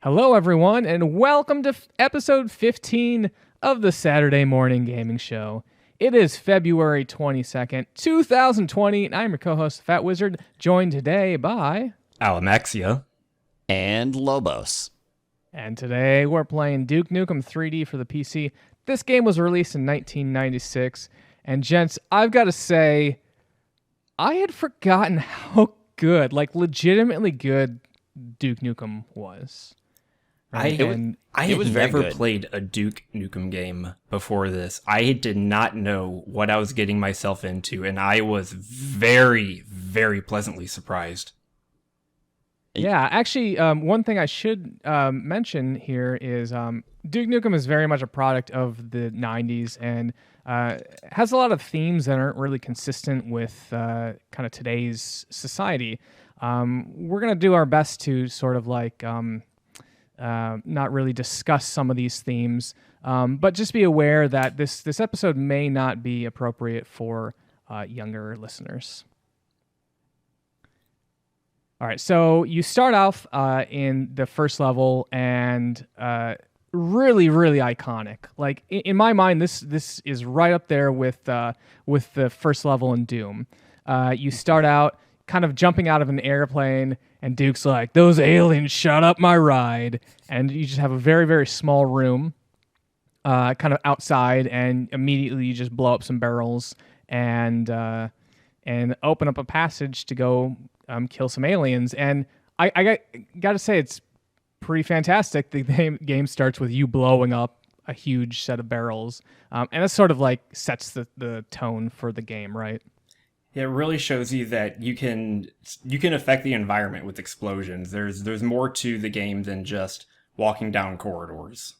Hello, everyone, and welcome to episode 15 of the Saturday Morning Gaming Show. It is February 22nd, 2020, and I'm your co-host, Fat Wizard, joined today by... Alamaxia. And Lobos. And today we're playing Duke Nukem 3D for the PC. This game was released in 1996, and gents, I've got to say, I had forgotten how good, like legitimately good, Duke Nukem was. Right? I had very never good. played a Duke Nukem game before this. I did not know what I was getting myself into, and I was very, very pleasantly surprised. Yeah, actually, one thing I should mention here is Duke Nukem is very much a product of the 90s and has a lot of themes that aren't really consistent with kind of today's society. We're going to do our best to sort of like not really discuss some of these themes, but just be aware that this episode may not be appropriate for younger listeners. All right, so you start off in the first level, and really, really iconic. Like in my mind, this is right up there with the first level in Doom. You start out kind of jumping out of an airplane, and Duke's like, "Those aliens shot up my ride," and you just have a very, very small room, kind of outside, and immediately you just blow up some barrels and open up a passage to go. Kill some aliens, and I got to say it's pretty fantastic. The game starts with you blowing up a huge set of barrels, and it sort of like sets the tone for the game, right? It really shows you that you can affect the environment with explosions. There's more to the game than just walking down corridors.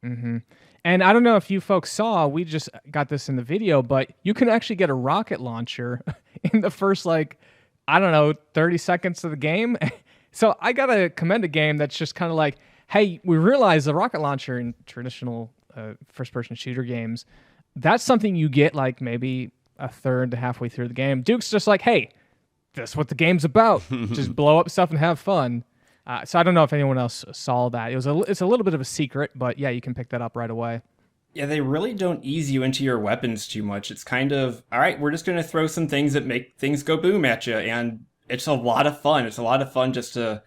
Mm-hmm. And I don't know if you folks saw, we just got this in the video, but you can actually get a rocket launcher in the first 30 seconds of the game. So I got to commend a game that's just kind of like, hey, we realize the rocket launcher in traditional first-person shooter games, that's something you get like maybe a third to halfway through the game. Duke's just like, hey, that's what the game's about. Just blow up stuff and have fun. So I don't know if anyone else saw that. It's a little bit of a secret, but yeah, you can pick that up right away. Yeah, they really don't ease you into your weapons too much. It's kind of, all right, we're just going to throw some things that make things go boom at you, and it's a lot of fun. It's a lot of fun just to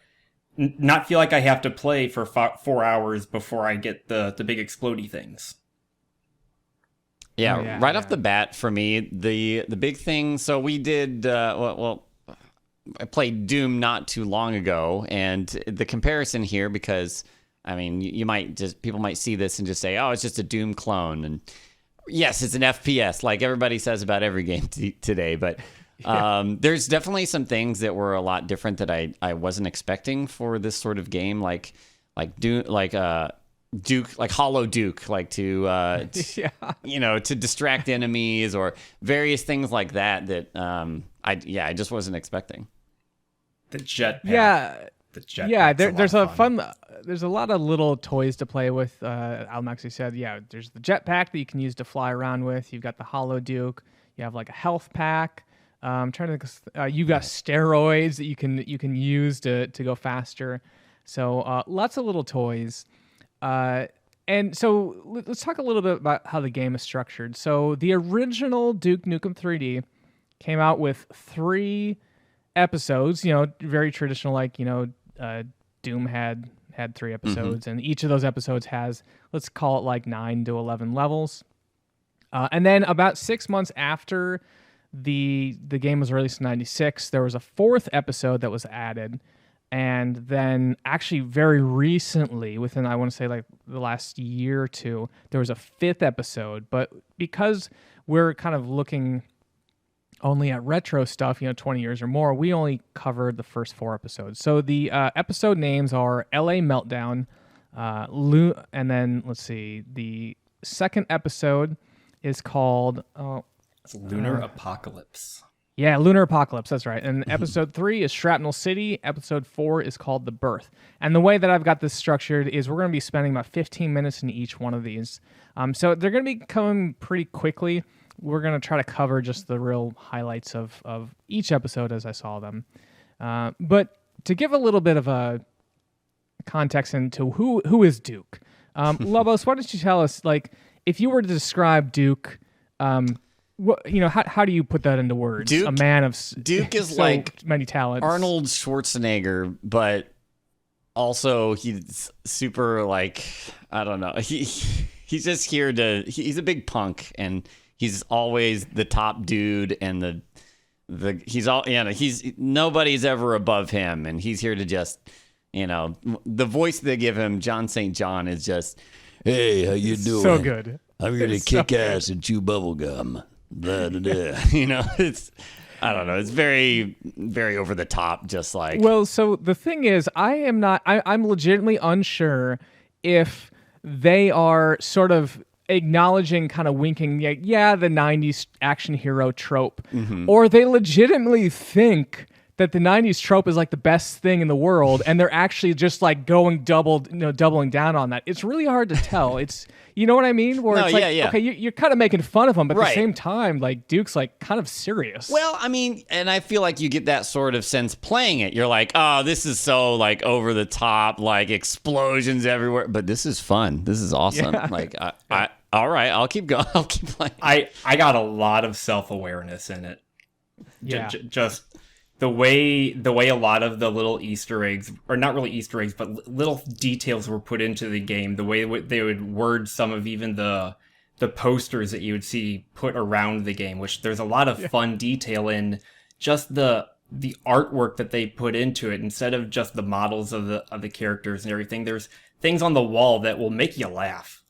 not feel like I have to play for 4 hours before I get the big explodey things. Yeah, right off the bat for me, the big thing. So we did I played Doom not too long ago, and the comparison here, because I mean, people might see this and just say, "Oh, it's just a Doom clone." And yes, it's an FPS, like everybody says about every game today. But there's definitely some things that were a lot different that I wasn't expecting for this sort of game, like Doom, Duke, like Hollow Duke, like to to distract enemies or various things like that. That I just wasn't expecting. The jetpack. Yeah. Yeah, there's a lot of little toys to play with. Alamaxia said, there's the jetpack that you can use to fly around with. You've got the Hollow Duke. You have like a health pack. I'm trying to think. You've got steroids that you can use to go faster. So lots of little toys. And so let's talk a little bit about how the game is structured. So the original Duke Nukem 3D came out with 3 episodes. Very traditional, like Doom had 3 episodes, and each of those episodes has, let's call it like 9 to 11 levels. And then about 6 months after the game was released in 96, there was a 4th episode that was added. And then actually very recently, within, I want to say like the last year or two, there was a 5th episode. But because we're kind of looking only at retro stuff, 20 years or more, we only covered the first 4 episodes. So the episode names are LA Meltdown, and then let's see, the second episode is called It's Lunar Apocalypse. Yeah, Lunar Apocalypse, that's right. And episode 3 is Shrapnel City. Episode 4 is called The Birth. And the way that I've got this structured is we're going to be spending about 15 minutes in each one of these. So they're going to be coming pretty quickly. We're going to try to cover just the real highlights of each episode as I saw them. But to give a little bit of a context into who is Duke. Lobos, why don't you tell us, like, if you were to describe Duke, how do you put that into words? Duke, a man of Duke is so like many talents. Arnold Schwarzenegger, but also he's super, like, I don't know. He's just here he's a big punk, and he's always the top dude, and he's nobody's ever above him, and he's here to just, the voice they give him, John St. John, is just, hey, how you doing? So good. I'm here to kick ass and chew bubble gum. Blah, blah, blah. It's, I don't know. It's very, very over the top, just like. Well, so the thing is, I'm legitimately unsure if they are sort of acknowledging, kind of winking, the 90s action hero trope, or they legitimately think that the 90s trope is like the best thing in the world, and they're actually just like doubling down on that. It's really hard to tell. It's, you know what I mean? Where it's like, okay, you're kind of making fun of him, but at the same time, like, Duke's like kind of serious. Well, I mean, and I feel like you get that sort of sense playing it. You're like, oh, this is so like over the top, like explosions everywhere, but this is fun. This is awesome. Yeah. Like, all right, I'll keep going. I'll keep playing. I got a lot of self-awareness in it. Yeah. Just the way a lot of the little Easter eggs, or not really Easter eggs, but little details were put into the game, the way they would word some of even the posters that you would see put around the game, which there's a lot of fun detail in just the artwork that they put into it, instead of just the models of the characters and everything. There's things on the wall that will make you laugh.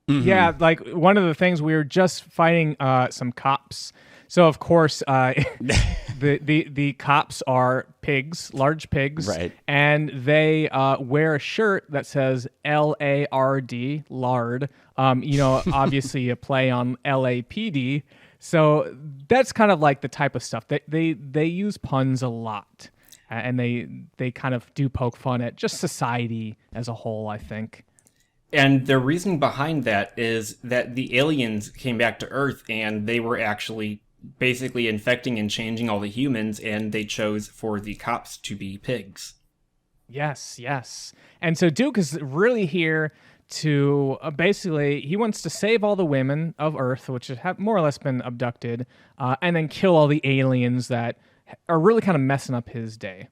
Mm-hmm. Yeah, like one of the things, we were just fighting some cops. So of course, the cops are pigs, large pigs, right? And they wear a shirt that says LARD, lard. Obviously a play on LAPD. So that's kind of like the type of stuff that they use puns a lot, and they kind of do poke fun at just society as a whole, I think. And the reasoning behind that is that the aliens came back to Earth, and they were actually basically infecting and changing all the humans, and they chose for the cops to be pigs. Yes. And so Duke is really here to basically, he wants to save all the women of Earth, which have more or less been abducted, and then kill all the aliens that are really kind of messing up his day.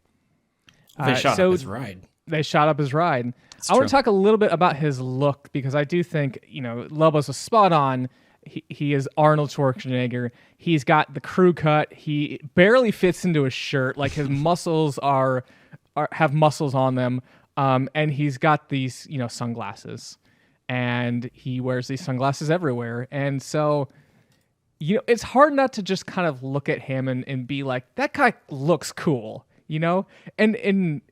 They shot up his ride. They shot up his ride. I want to talk a little bit about his look, because I do think, Lobos was spot on. He is Arnold Schwarzenegger. He's got the crew cut. He barely fits into his shirt. Like, his muscles have muscles on them. And he's got these, sunglasses. And he wears these sunglasses everywhere. And so, it's hard not to just kind of look at him and be like, that guy looks cool, And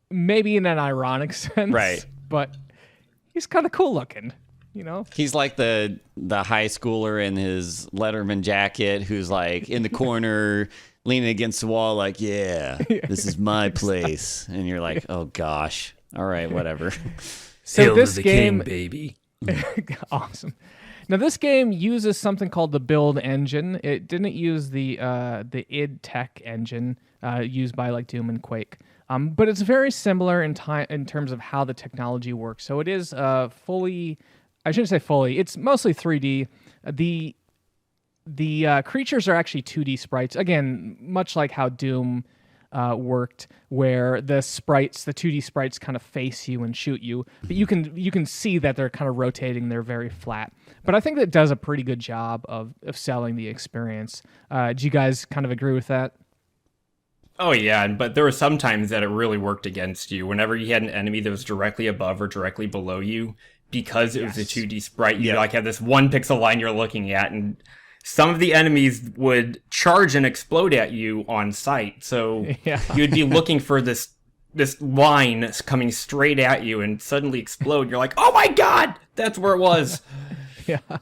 maybe in an ironic sense. Right. But he's kind of cool looking. He's like the high schooler in his Letterman jacket who's like in the corner leaning against the wall like, yeah, this is my place. And you're like, oh gosh, all right, whatever. So Hail this to the game, king, baby. Awesome. Now this game uses something called the build engine. It didn't use the id Tech engine used by like Doom and Quake. But it's very similar in terms of how the technology works. So it is fully, I shouldn't say fully, it's mostly 3D. The creatures are actually 2D sprites. Again, much like how Doom worked, where the 2D sprites kind of face you and shoot you, but you can see that they're kind of rotating. They're very flat. But I think that does a pretty good job of selling the experience. Do you guys kind of agree with that? Oh yeah, but there were some times that it really worked against you. Whenever you had an enemy that was directly above or directly below you, because it was a 2D sprite, you like have this 1 pixel line you're looking at, and some of the enemies would charge and explode at you on sight. So you'd be looking for this line coming straight at you and suddenly explode. You're like, oh my god, that's where it was.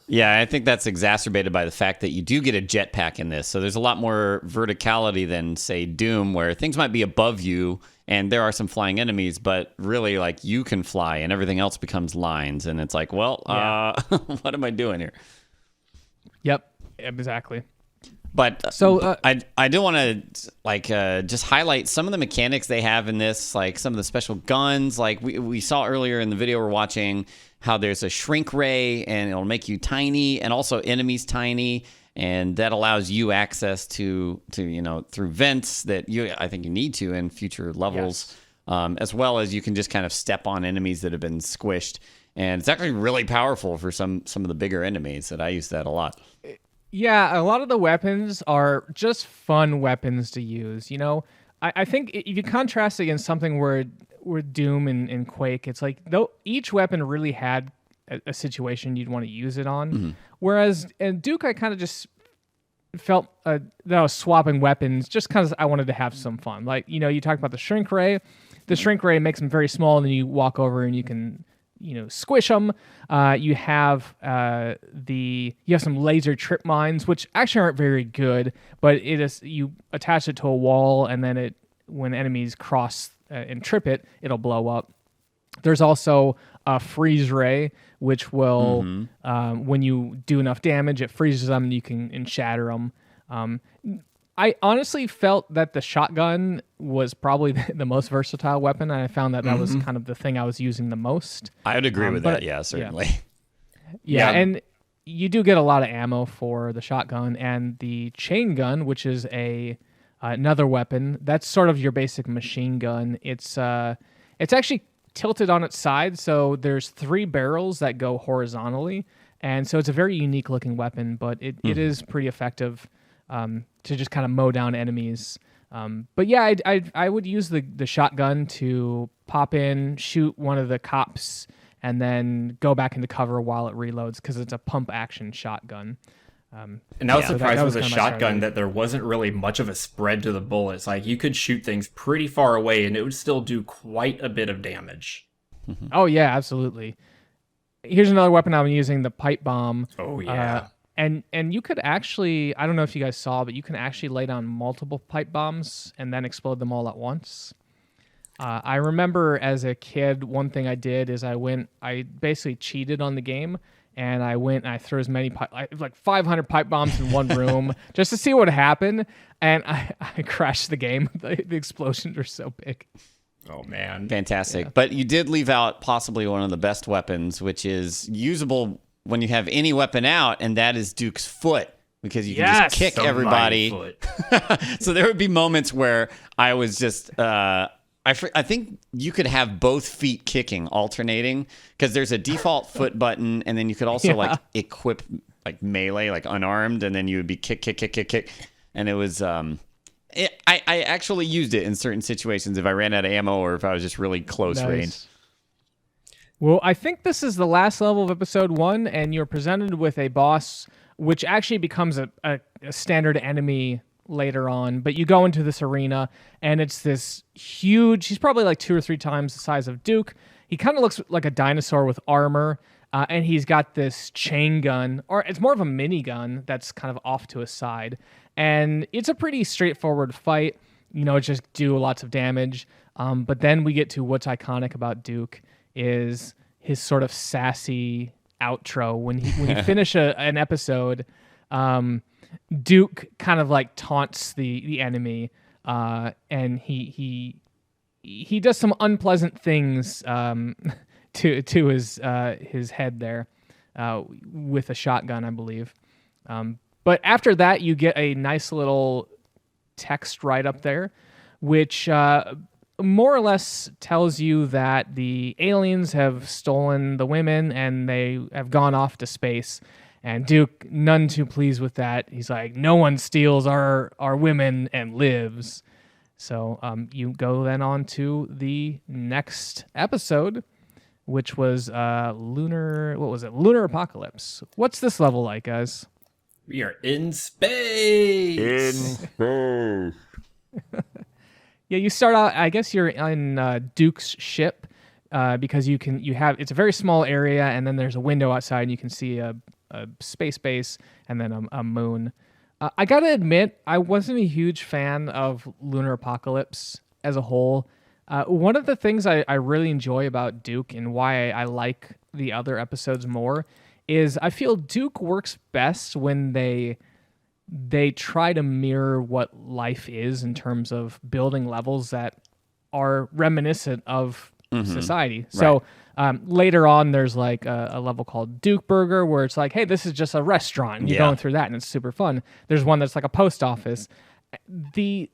Yeah, I think that's exacerbated by the fact that you do get a jetpack in this. So there's a lot more verticality than, say, Doom, where things might be above you and there are some flying enemies, but really, like, you can fly and everything else becomes lines. And it's like, well, what am I doing here? Yep, exactly. But So I do want to just highlight some of the mechanics they have in this, like some of the special guns. Like we saw earlier in the video we're watching, how there's a shrink ray and it'll make you tiny, and also enemies tiny, and that allows you access to through vents that I think you need to in future levels, as well as you can just kind of step on enemies that have been squished, and it's actually really powerful for some of the bigger enemies. That I use that a lot. Yeah, a lot of the weapons are just fun weapons to use. I think if you contrast it against something where Doom and Quake, it's like each weapon really had a situation you'd want to use it on. Mm-hmm. Whereas in Duke, I kind of just felt that I was swapping weapons just because I wanted to have some fun. Like, you talked about the shrink ray. The shrink ray makes them very small, and then you walk over and you can squish them. You have some laser trip mines, which actually aren't very good, but you attach it to a wall, and then when enemies cross and trip it, it'll blow up. There's also a freeze ray, which will, when you do enough damage, it freezes them and you can shatter them. I honestly felt that the shotgun was probably the most versatile weapon, and I found that was kind of the thing I was using the most. I would agree with that, yeah, certainly. Yeah, and you do get a lot of ammo for the shotgun, and the chain gun, which is another weapon. That's sort of your basic machine gun. It's actually tilted on its side, so there's 3 barrels that go horizontally, and so it's a very unique looking weapon, but it is pretty effective to just kind of mow down enemies. But yeah, I would use the shotgun to pop in, shoot one of the cops, and then go back into cover while it reloads, because it's a pump action shotgun. And I was surprised with a shotgun that there wasn't really much of a spread to the bullets. Like, you could shoot things pretty far away and it would still do quite a bit of damage. Oh yeah, absolutely. Here's another weapon I'm using, the pipe bomb. Oh yeah. And you could actually, I don't know if you guys saw, but you can actually lay down multiple pipe bombs and then explode them all at once. I remember as a kid, one thing I did is I basically cheated on the game, and I went and I threw as many like 500 pipe bombs in one room just to see what happened, and I crashed the game. The explosions are so big. Oh man. Fantastic. Yeah. But you did leave out possibly one of the best weapons, which is usable when you have any weapon out, and that is Duke's foot, because you can just kick everybody. So there would be moments where I was just I think you could have both feet kicking, alternating, because there's a default foot button, and then you could also like equip like melee, like unarmed, and then you would be kick, and it was I actually used it in certain situations if I ran out of ammo or if I was just really close range. Well, I think this is the last level of episode 1, and you're presented with a boss, which actually becomes a standard enemy later on. But you go into this arena, and it's this huge, he's probably like 2 or 3 times the size of Duke. He kind of looks like a dinosaur with armor, and he's got this chain gun, or it's more of a minigun that's kind of off to his side. And it's a pretty straightforward fight. Just do lots of damage. But then we get to what's iconic about Duke is his sort of sassy outro. When you finish an episode, Duke kind of like taunts the enemy, and he does some unpleasant things to his head there with a shotgun, I believe. But after that, you get a nice little text right up there, which more or less tells you that the aliens have stolen the women and they have gone off to space. And Duke, none too pleased with that. He's like, no one steals our women and lives. So you go then on to the next episode, which was Lunar Apocalypse. What's this level like, guys? We are in space. Yeah, you start out, I guess you're in Duke's ship, because it's a very small area, and then there's a window outside, and you can see a space base and then a moon. I gotta admit, I wasn't a huge fan of Lunar Apocalypse as a whole. One of the things I really enjoy about Duke, and why I like the other episodes more, is I feel Duke works best when they they try to mirror what life is in terms of building levels that are reminiscent of society. So later on, there's like a level called Duke Burger where it's like, hey, this is just a restaurant. And you're going through that, and it's super fun. There's one that's like a post office. The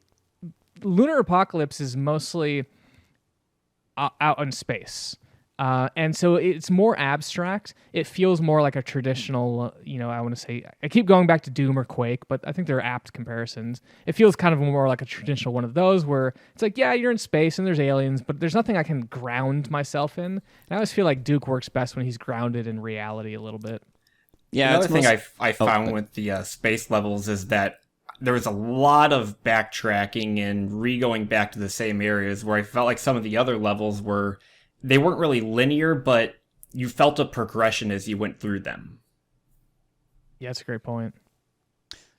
Lunar Apocalypse is mostly out in space. And so it's more abstract. It feels more like a traditional, I want to say, I keep going back to Doom or Quake, but I think they're apt comparisons. It feels kind of more like a traditional one of those where it's like, yeah, you're in space and there's aliens, but there's nothing I can ground myself in. And I always feel like Duke works best when he's grounded in reality a little bit. Yeah, another thing I found with the space levels is that there was a lot of backtracking and re-going back to the same areas where I felt like some of the other levels they weren't really linear, but you felt a progression as you went through them. Yeah, that's a great point.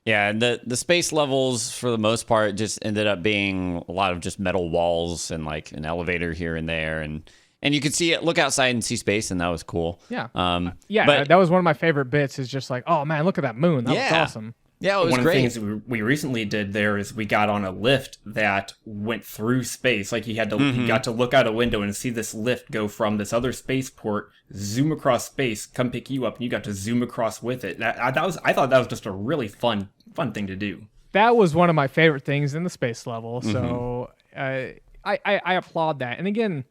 Yeah, and the space levels, for the most part, just ended up being a lot of just metal walls and like an elevator here and there. And you could look outside and see space, and that was cool. Yeah. But that was one of my favorite bits is just like, oh, man, look at that moon. That was awesome. Yeah, it was great. One of the things we recently did there is we got on a lift that went through space. Like you got to look out a window and see this lift go from this other spaceport, zoom across space, come pick you up, and you got to zoom across with it. I thought that was just a really fun thing to do. That was one of my favorite things in the space level. So I applaud that. And again,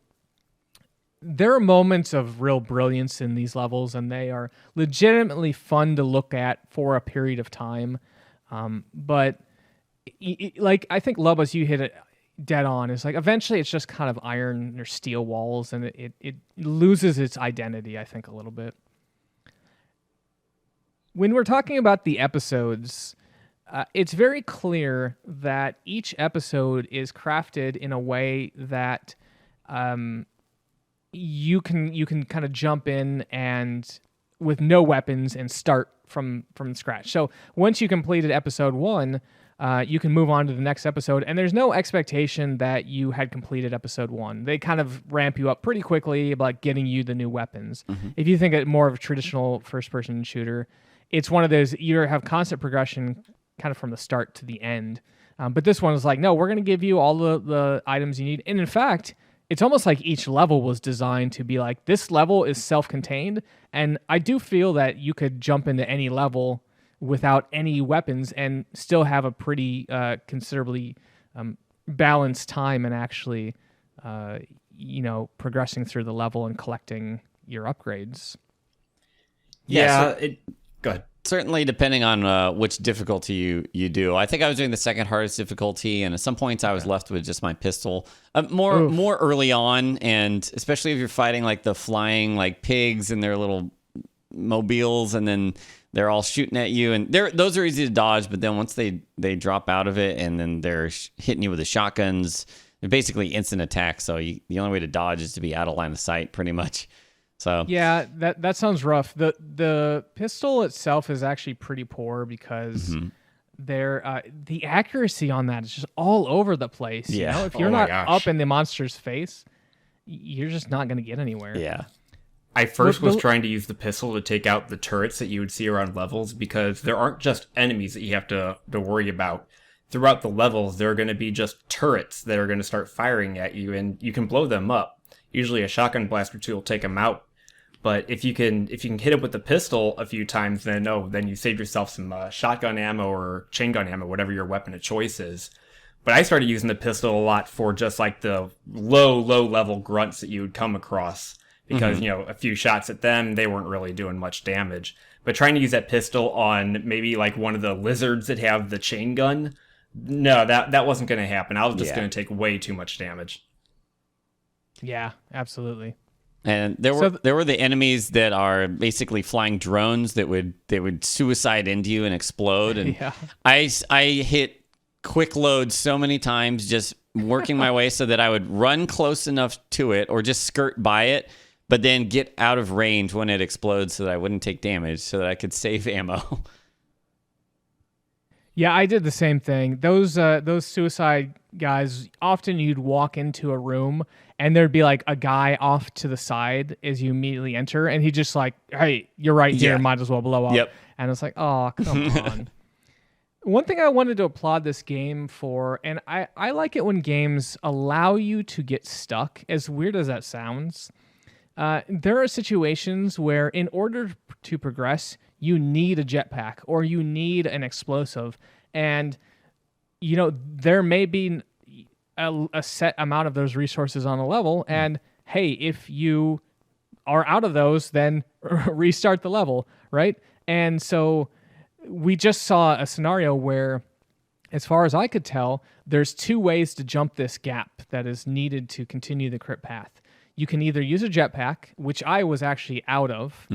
there are moments of real brilliance in these levels, and they are legitimately fun to look at for a period of time. But like I think Lobos, you hit it dead on. It's like eventually it's just kind of iron or steel walls, and it loses its identity, I think, a little bit. When we're talking about the episodes, it's very clear that each episode is crafted in a way that you can kind of jump in and with no weapons and start from scratch. So once you completed episode 1, you can move on to the next episode, and there's no expectation that you had completed episode 1. They kind of ramp you up pretty quickly about getting you the new weapons. If you think it more of a traditional first-person shooter, it's one of those, you have constant progression kind of from the start to the end. But this one is like, no, we're going to give you all the items you need. And in fact, it's almost like each level was designed to be like, this level is self-contained, and I do feel that you could jump into any level without any weapons and still have a pretty considerably balanced time and actually, progressing through the level and collecting your upgrades. Go ahead. Certainly, depending on which difficulty you do. I think I was doing the second hardest difficulty, and at some points I was left with just my pistol. More early on, and especially if you're fighting like the flying like pigs and their little mobiles, and then they're all shooting at you, and those are easy to dodge. But then once they drop out of it, and then they're hitting you with the shotguns, they're basically instant attacks. So the only way to dodge is to be out of line of sight, pretty much. So yeah, that sounds rough. The pistol itself is actually pretty poor because the accuracy on that is just all over the place. Yeah. You know? If you're not up in the monster's face, you're just not going to get anywhere. Yeah. I first was trying to use the pistol to take out the turrets that you would see around levels, because there aren't just enemies that you have to worry about. Throughout the levels, there are going to be just turrets that are going to start firing at you, and you can blow them up. Usually a shotgun blast or two will take them out. But if you can hit it with the pistol a few times, then you save yourself some shotgun ammo or chain gun ammo, whatever your weapon of choice is. But I started using the pistol a lot for just like the low level grunts that you would come across, because a few shots at them, they weren't really doing much damage. But trying to use that pistol on maybe like one of the lizards that have the chain gun, no, that wasn't going to happen. I was just going to take way too much damage. Yeah, absolutely. And there were the enemies that are basically flying drones that would suicide into you and explode. And I hit quick load so many times, just working my way so that I would run close enough to it or just skirt by it, but then get out of range when it explodes so that I wouldn't take damage, so that I could save ammo. Yeah, I did the same thing. Those suicide guys, often you'd walk into a room and there'd be like a guy off to the side as you immediately enter, and he just like, hey, you're right here, might as well blow up. Yep. And it's like, oh, come on. One thing I wanted to applaud this game for, and I like it when games allow you to get stuck, as weird as that sounds. There are situations where in order to progress, you need a jetpack or you need an explosive. And, there may be a set amount of those resources on a level. And hey, if you are out of those, then restart the level, right? And so we just saw a scenario where, as far as I could tell, there's two ways to jump this gap that is needed to continue the crit path. You can either use a jetpack, which I was actually out of,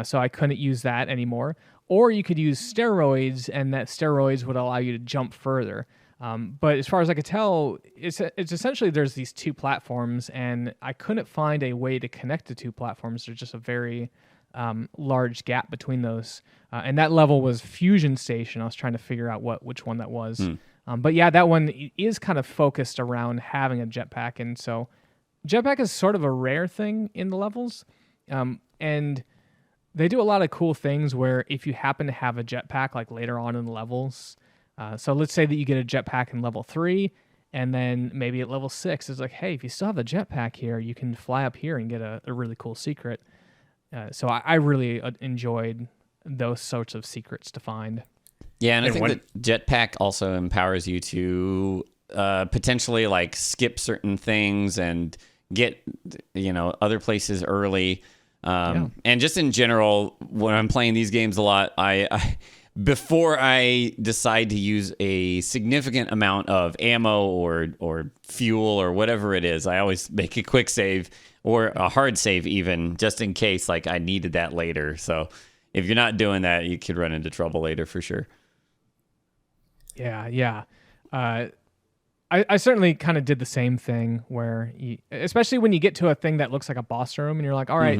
so I couldn't use that anymore, or you could use steroids, and that steroids would allow you to jump further. But as far as I could tell, it's essentially there's these two platforms, and I couldn't find a way to connect the two platforms. There's just a very large gap between those. And that level was Fusion Station. I was trying to figure out which one that was. But yeah, that one is kind of focused around having a jetpack. And so jetpack is sort of a rare thing in the levels. And they do a lot of cool things where if you happen to have a jetpack like later on in the levels, so let's say that you get a jetpack in level 3, and then maybe at level 6, it's like, hey, if you still have the jetpack here, you can fly up here and get a really cool secret. So I really enjoyed those sorts of secrets to find. Yeah, and I think that jetpack also empowers you to potentially like skip certain things and get other places early. And just in general, when I'm playing these games a lot, I before I decide to use a significant amount of ammo or fuel or whatever it is, I always make a quick save or a hard save even, just in case like I needed that later. So if you're not doing that, you could run into trouble later for sure. Yeah. I certainly kind of did the same thing where, especially when you get to a thing that looks like a boss room and you're like, all right,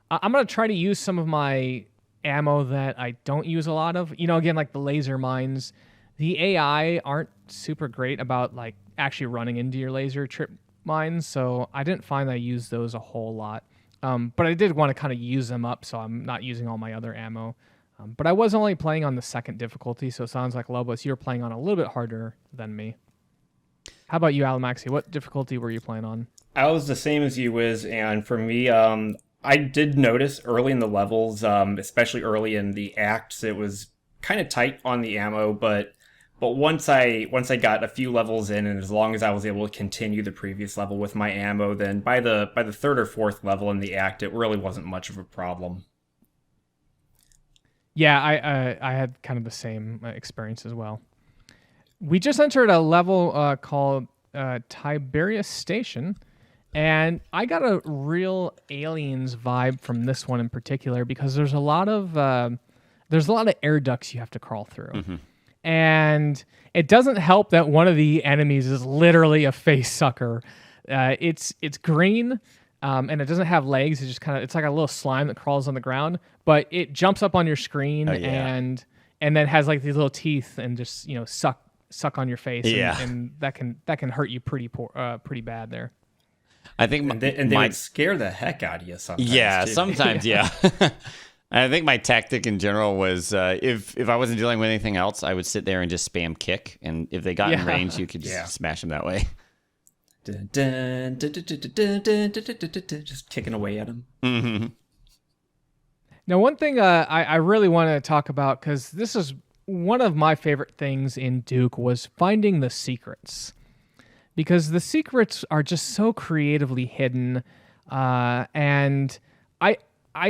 I'm going to try to use some of my ammo that I don't use a lot of. Again, like the laser mines, the AI aren't super great about like actually running into your laser trip mines, so I didn't find that I used those a whole lot. But I did want to kind of use them up, so I'm not using all my other ammo. But I was only playing on the second difficulty, so it sounds like Lobos, you were playing on a little bit harder than me. How about you, Alamaxia? What difficulty were you playing on? I was the same as you, Wiz, and for me, I did notice early in the levels, especially early in the acts, it was kind of tight on the ammo, but once I got a few levels in, and as long as I was able to continue the previous level with my ammo, then by the third or fourth level in the act, it really wasn't much of a problem. Yeah, I had kind of the same experience as well. We just entered a level called Tiberius Station, and I got a real Aliens vibe from this one in particular because there's a lot of air ducts you have to crawl through. And it doesn't help that one of the enemies is literally a face sucker. It's green, and it doesn't have legs. It's just it's like a little slime that crawls on the ground, but it jumps up on your screen and then has like these little teeth and just suck on your face. And that can hurt you pretty bad there. I think they would scare the heck out of you sometimes. Yeah, too. sometimes, yeah. I think my tactic in general was if I wasn't dealing with anything else, I would sit there and just spam kick, and if they got in range, you could just smash them that way. Just kicking away at them. Now, one thing I really want to talk about, because this is one of my favorite things in Duke, was finding the secrets. Because the secrets are just so creatively hidden, and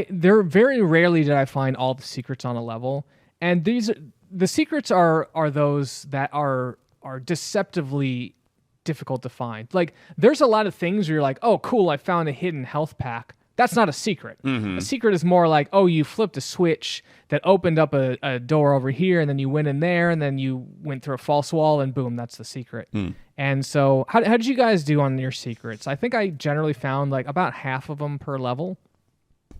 there very rarely did I find all the secrets on a level. And the secrets are those that are deceptively difficult to find. Like, there's a lot of things where you're like, oh, cool, I found a hidden health pack. That's not a secret. A secret is more like, oh, you flipped a switch that opened up a door over here, and then you went in there, and then you went through a false wall, and boom, that's the secret. And so how did you guys do on your secrets? I think I generally found like about half of them per level.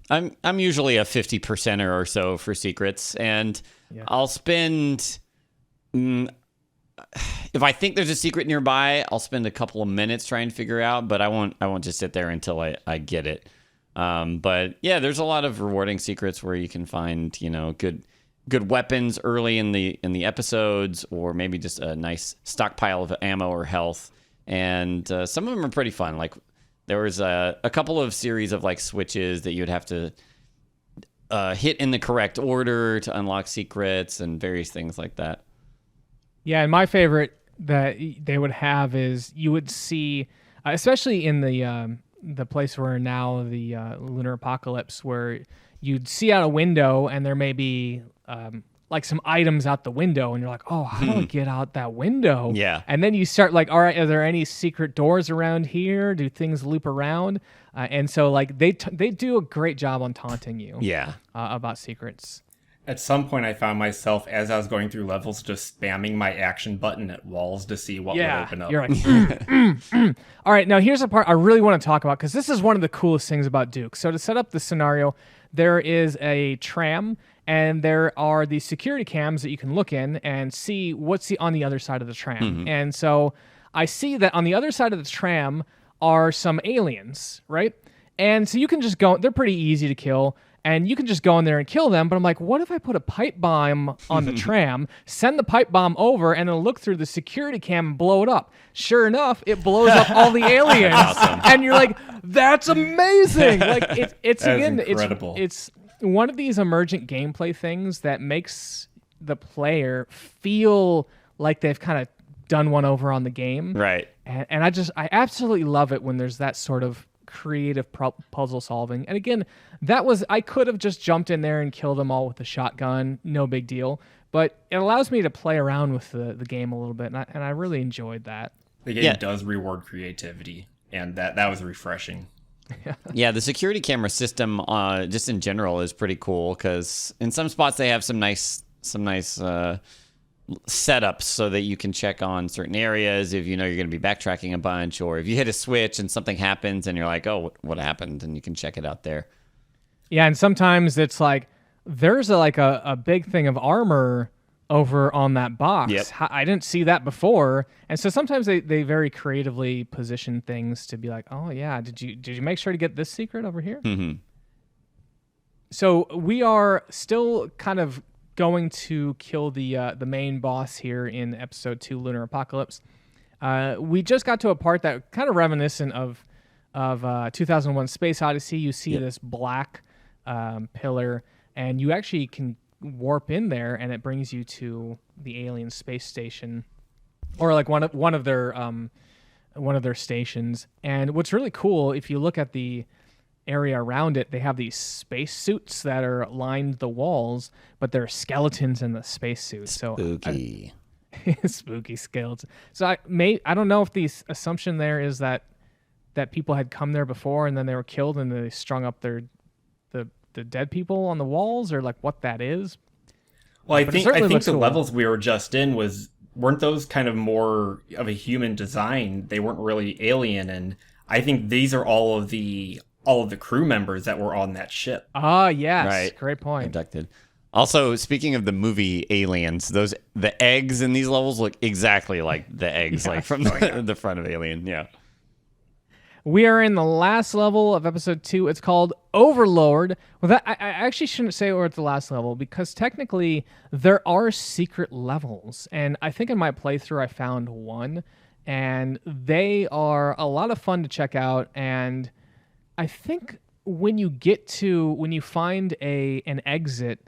I'm usually a 50%er or so for secrets, and I'll spend... if I think there's a secret nearby, I'll spend a couple of minutes trying to figure out, but I won't just sit there until I get it. But yeah, there's a lot of rewarding secrets where you can find, good good weapons early in the episodes, or maybe just a nice stockpile of ammo or health. And some of them are pretty fun. Like there was a couple of series of like switches that you'd have to hit in the correct order to unlock secrets and various things like that. Yeah, and my favorite that they would have is you would see, especially in the place where now the lunar apocalypse, where you'd see out a window and there may be like some items out the window, and you're like, oh, how do I get out that window? Yeah. And then you start like, all right, are there any secret doors around here? Do things loop around? And so like they do a great job on taunting you. Yeah. About secrets. At some point, I found myself, as I was going through levels, just spamming my action button at walls to see what would open up. You're like, All right, now here's a part I really want to talk about, because this is one of the coolest things about Duke. So to set up the scenario, there is a tram, and there are these security cams that you can look in and see what's on the other side of the tram. Mm-hmm. And so I see that on the other side of the tram are some aliens, right? And so you can just go, they're pretty easy to kill, and you can just go in there and kill them. But I'm like, what if I put a pipe bomb on the tram, send the pipe bomb over, and then look through the security cam and blow it up? Sure enough, it blows up all the aliens. Awesome. And you're like, that's amazing. Like it's That is again, incredible. it's one of these emergent gameplay things that makes the player feel like they've kind of done one over on the game. Right. And I absolutely love it when there's that sort of creative puzzle solving. And again, I could have just jumped in there and killed them all with a shotgun, no big deal. But it allows me to play around with the game a little bit, and I really enjoyed that. The game does reward creativity, and that was refreshing. Yeah, the security camera system, just in general, is pretty cool, because in some spots they have some nice setups so that you can check on certain areas if you know you're going to be backtracking a bunch, or if you hit a switch and something happens and you're like, oh, what happened? And you can check it out there. Yeah, and sometimes it's like there's a big thing of armor over on that box. Yep. I didn't see that before. And so sometimes they very creatively position things to be like, oh yeah, did you make sure to get this secret over here? Mm-hmm. So we are still kind of going to kill the main boss here in episode 2, Lunar Apocalypse. We just got to a part that kind of reminiscent of 2001 Space Odyssey. You see this black pillar, and you actually can warp in there, and it brings you to the alien space station, or like one of their stations. And what's really cool, if you look at the area around it, they have these space suits that are lined the walls, but they're skeletons in the space suits. Spooky. Spooky skeletons. So I don't know if the assumption there is that people had come there before and then they were killed and they strung up the dead people on the walls, or like what that is. Well, I think the cool. levels we were just in weren't those kind of more of a human design? They weren't really alien, and I think these are all of the crew members that were on that ship. Ah, yes. Right. Great point. Abducted. Also, speaking of the movie Aliens, the eggs in these levels look exactly like the eggs like from the front of Alien. Yeah. We are in the last level of episode 2. It's called Overlord. Well, I actually shouldn't say we're at the last level, because technically there are secret levels. And I think in my playthrough I found one, and they are a lot of fun to check out. And I think when you find an exit,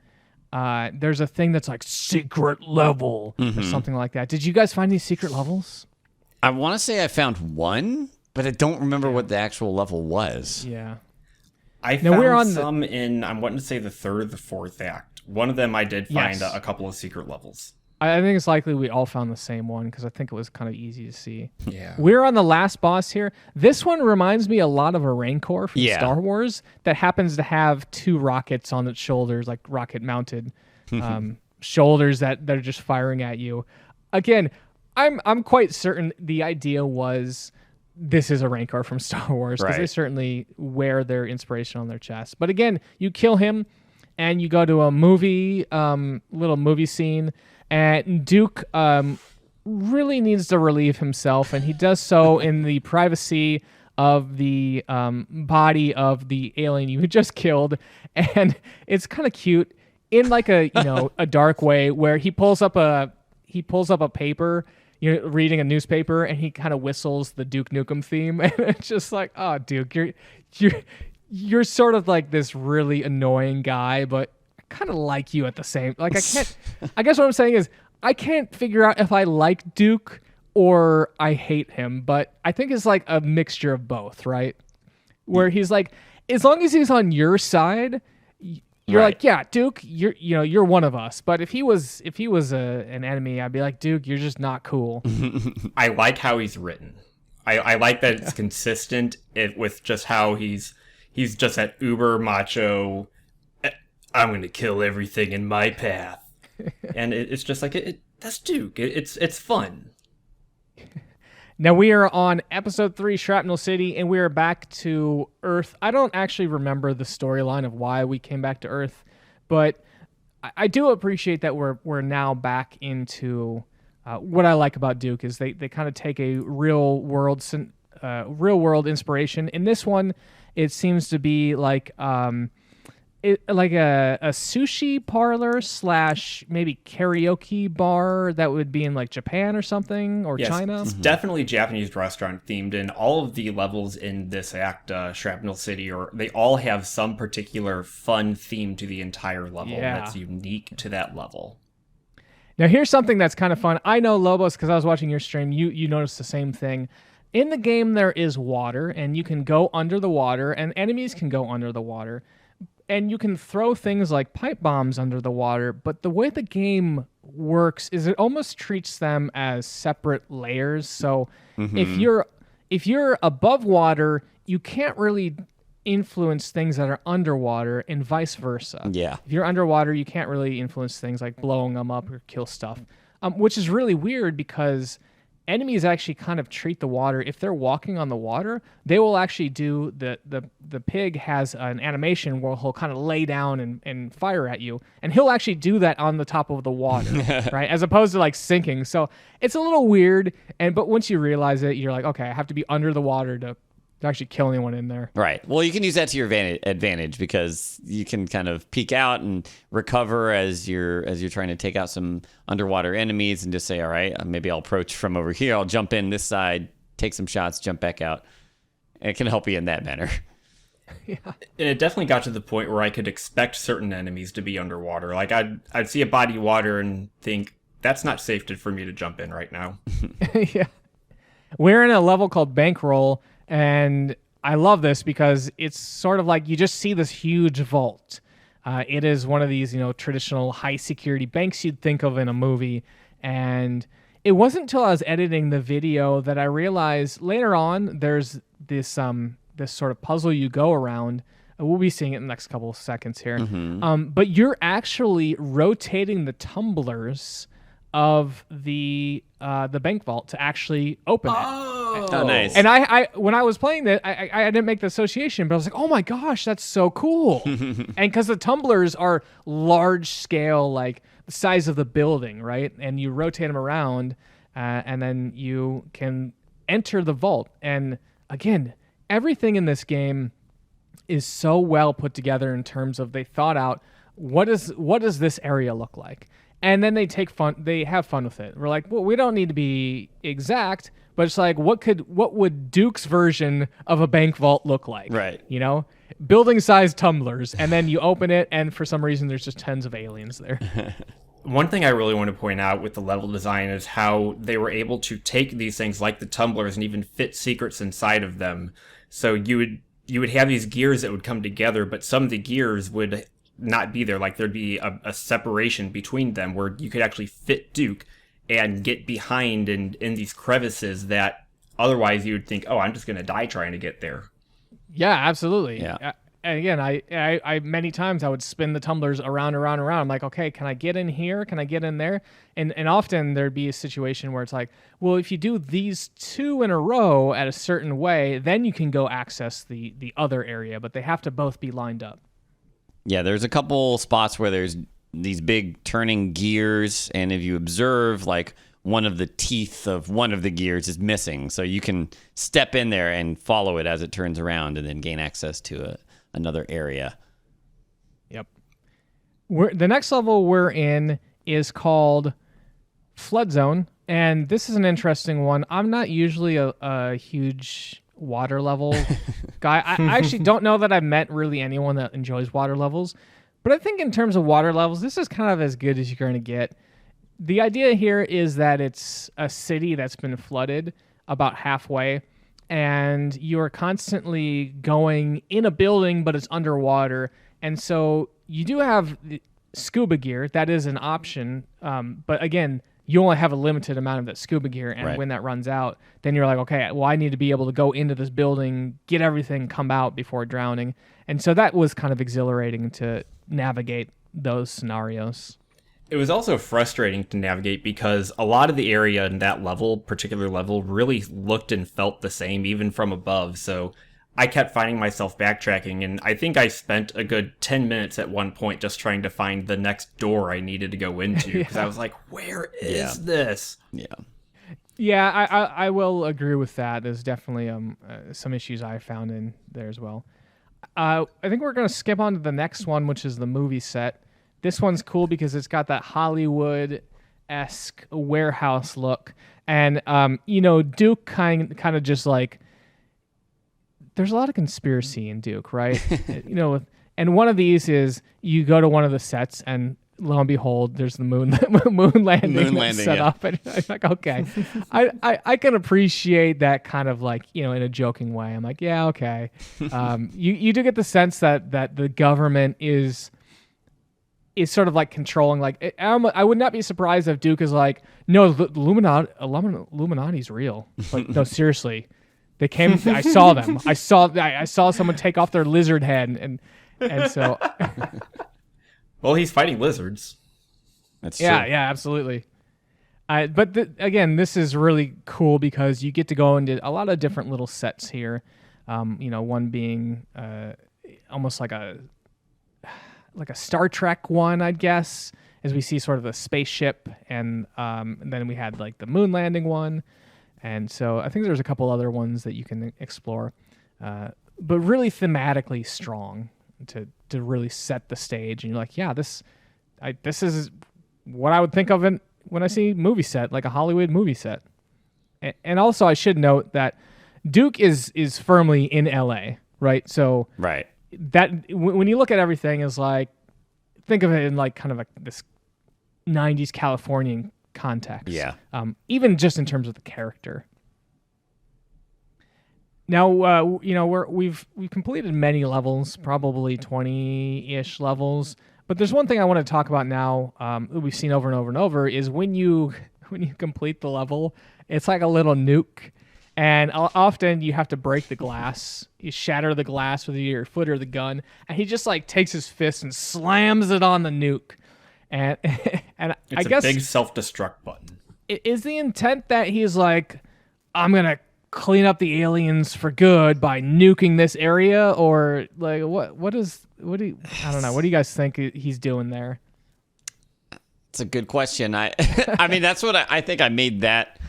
there's a thing that's like secret level or something like that. Did you guys find these secret levels? I want to say I found one, but I don't remember what the actual level was. Yeah. I found some in, I'm wanting to say the third or the fourth act. One of them I did find a couple of secret levels. I think it's likely we all found the same one, because I think it was kind of easy to see. Yeah. We're on the last boss here. This one reminds me a lot of a Rancor from Star Wars that happens to have 2 rockets on its shoulders, like rocket-mounted shoulders that they're just firing at you. Again, I'm quite certain the idea was this is a Rancor from Star Wars, because they certainly wear their inspiration on their chest. But again, you kill him, and you go to a little movie scene, and Duke really needs to relieve himself, and he does so in the privacy of the body of the alien you just killed. And it's kind of cute. in like a a dark way where he pulls up a paper, reading a newspaper, and he kind of whistles the Duke Nukem theme, and it's just like, oh, Duke, you're sort of like this really annoying guy, but I kind of like you at the same. Like I can't. I guess what I'm saying is I can't figure out if I like Duke or I hate him, but I think it's like a mixture of both, right? Where he's like, as long as he's on your side, you're Right. like, yeah, Duke, you're one of us. But if he was an enemy, I'd be like, Duke, you're just not cool. I like how he's written. I like that it's consistent with just how he's just that uber macho, I'm going to kill everything in my path. And it's just like, that's Duke. It's fun. Now we are on episode 3, Shrapnel City, and we are back to Earth. I don't actually remember the storyline of why we came back to Earth, but I do appreciate that we're now back into what I like about Duke is they kind of take a real world inspiration. In this one, it seems to be like like a sushi parlor / maybe karaoke bar that would be in like Japan or something, or Yes, China. it's definitely Japanese restaurant themed, and all of the levels in this act, Shrapnel City, they all have some particular fun theme to the entire level that's unique to that level. Now here's something that's kind of fun. I know, Lobos, because I was watching your stream, you noticed the same thing. In the game there is water, and you can go under the water, and enemies can go under the water. And you can throw things like pipe bombs under the water, but the way the game works is it almost treats them as separate layers. So if you're above water, you can't really influence things that are underwater, and vice versa. Yeah. If you're underwater, you can't really influence things like blowing them up or kill stuff, which is really weird because enemies actually kind of treat the water. If they're walking on the water, they will actually do the pig has an animation where he'll kind of lay down and fire at you, and he'll actually do that on the top of the water, right? As opposed to like sinking. So it's a little weird, but once you realize it, you're like, okay, I have to be under the water to actually kill anyone in there. Right. Well, you can use that to your advantage because you can kind of peek out and recover as you're trying to take out some underwater enemies, and just say, all right, maybe I'll approach from over here. I'll jump in this side, take some shots, jump back out. And it can help you in that manner. Yeah. And it definitely got to the point where I could expect certain enemies to be underwater. Like I'd see a body of water and think, that's not safe for me to jump in right now. Yeah. We're in a level called Bankroll, and I love this because it's sort of like you just see this huge vault. It is one of these, traditional high security banks you'd think of in a movie. And it wasn't until I was editing the video that I realized later on there's this sort of puzzle you go around. We'll be seeing it in the next couple of seconds here. But you're actually rotating the tumblers of the bank vault to actually open it. Oh, nice. And I when I was playing that, I didn't make the association, but I was like, oh my gosh, that's so cool. And because the tumblers are large scale, like the size of the building, right? And you rotate them around, and then you can enter the vault. And again, everything in this game is so well put together in terms of they thought out what does this area look like. And then they have fun with it. We're like, well, we don't need to be exact, but it's like, what would Duke's version of a bank vault look like? Right. Building sized tumblers, and then you open it, and for some reason there's just tons of aliens there. One thing I really want to point out with the level design is how they were able to take these things like the tumblers and even fit secrets inside of them. So you would have these gears that would come together, but some of the gears would not be there. Like there'd be a separation between them where you could actually fit Duke and get behind in these crevices that otherwise you would think, oh, I'm just going to die trying to get there. Yeah, absolutely. Yeah. And again, I many times I would spin the tumblers around. I'm like, okay, can I get in here? Can I get in there? And often there'd be a situation where it's like, well, if you do these two in a row at a certain way, then you can go access the other area, but they have to both be lined up. Yeah, there's a couple spots where there's these big turning gears, and if you observe, like, one of the teeth of one of the gears is missing, so you can step in there and follow it as it turns around and then gain access to another area. Yep. The next level we're in is called Flood Zone, and this is an interesting one. I'm not usually a huge water level guy. I actually don't know that I've met really anyone that enjoys water levels, but I think in terms of water levels, this is kind of as good as you're going to get. The idea here is that it's a city that's been flooded about halfway, and you're constantly going in a building, but it's underwater. And so you do have scuba gear. That is an option. But again, you only have a limited amount of that scuba gear. And when that runs out, then you're like, okay, well, I need to be able to go into this building, get everything, come out before drowning. And so that was kind of exhilarating to navigate those scenarios. It was also frustrating to navigate because a lot of the area in that particular level, really looked and felt the same, even from above. So I kept finding myself backtracking, and I think I spent a good 10 minutes at one point just trying to find the next door I needed to go into, because I was like, where is this? Yeah, I will agree with that. There's definitely some issues I found in there as well. I think we're going to skip on to the next one, which is the movie set. This one's cool because it's got that Hollywood-esque warehouse look. And, Duke kind of just like, there's a lot of conspiracy in Duke, right? And one of these is you go to one of the sets and lo and behold, there's the moon landing set up. And I'm like, okay, I can appreciate that kind of like, in a joking way. I'm like, yeah, okay. You do get the sense that the government is sort of like controlling, like, I would not be surprised if Duke is like, no, the Illuminati's real. Like, no, seriously. They came, I saw them. I saw someone take off their lizard head and so. Well, he's fighting lizards. That's true. Yeah, absolutely. But again, this is really cool because you get to go into a lot of different little sets here. One being almost like a Star Trek one, I guess, as we see sort of the spaceship, and then we had like the moon landing one, and so I think there's a couple other ones that you can explore, but really thematically strong to really set the stage, and you're like, yeah, this is what I would think of it when I see movie set, like a Hollywood movie set. And also, I should note that Duke is firmly in LA, right? So right. That when you look at everything, is like, think of it in like kind of like this 90s Californian context. Yeah. Even just in terms of the character. Now, we've completed many levels, probably 20-ish levels. But there's one thing I want to talk about now that we've seen over and over and over is when you complete the level, it's like a little nuke. And often you have to break the glass. You shatter the glass with your foot or the gun, and he just like takes his fist and slams it on the nuke. And I guess it's a big self-destruct button. Is the intent that he's like, I'm gonna clean up the aliens for good by nuking this area, or like I don't know. What do you guys think he's doing there? It's a good question. I mean, that's what I think. I made that.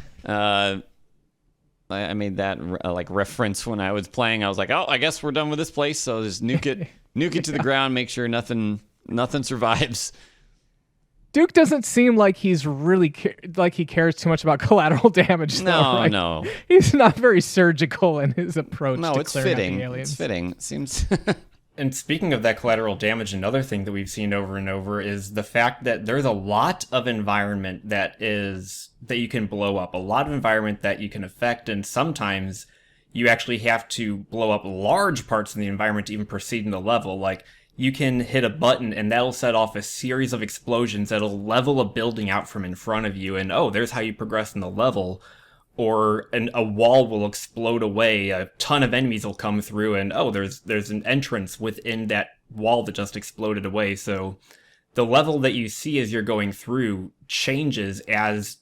I made that like reference when I was playing. I was like, oh, I guess we're done with this place. So just nuke it to the ground, make sure nothing survives. Duke doesn't seem like he's really like he cares too much about collateral damage. No. He's not very surgical in his approach. No, it's fitting. It's fitting. It seems. And speaking of that collateral damage, another thing that we've seen over and over is the fact that there's a lot of environment that you can blow up, a lot of environment that you can affect, and sometimes you actually have to blow up large parts of the environment to even proceed in the level. Like, you can hit a button and that'll set off a series of explosions that'll level a building out from in front of you, and there's how you progress in the level. Or a wall will explode away, a ton of enemies will come through, and there's an entrance within that wall that just exploded away. So the level that you see as you're going through changes as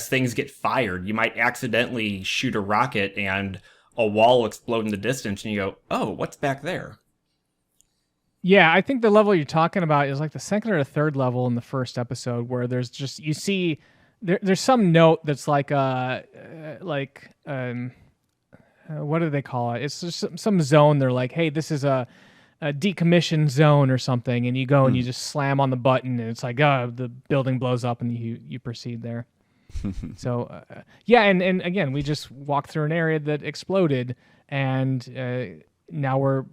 things get fired. You might accidentally shoot a rocket and a wall will explode in the distance, and you go, oh, what's back there? Yeah, I think the level you're talking about is like the second or third level in the first episode, where there's just, you see... There's some note that's like what do they call it? It's just some zone. They're like, hey, this is a decommissioned zone or something, and you go and you just slam on the button, and it's like, oh, the building blows up, and you proceed there. So yeah, and again, we just walked through an area that exploded, and now we're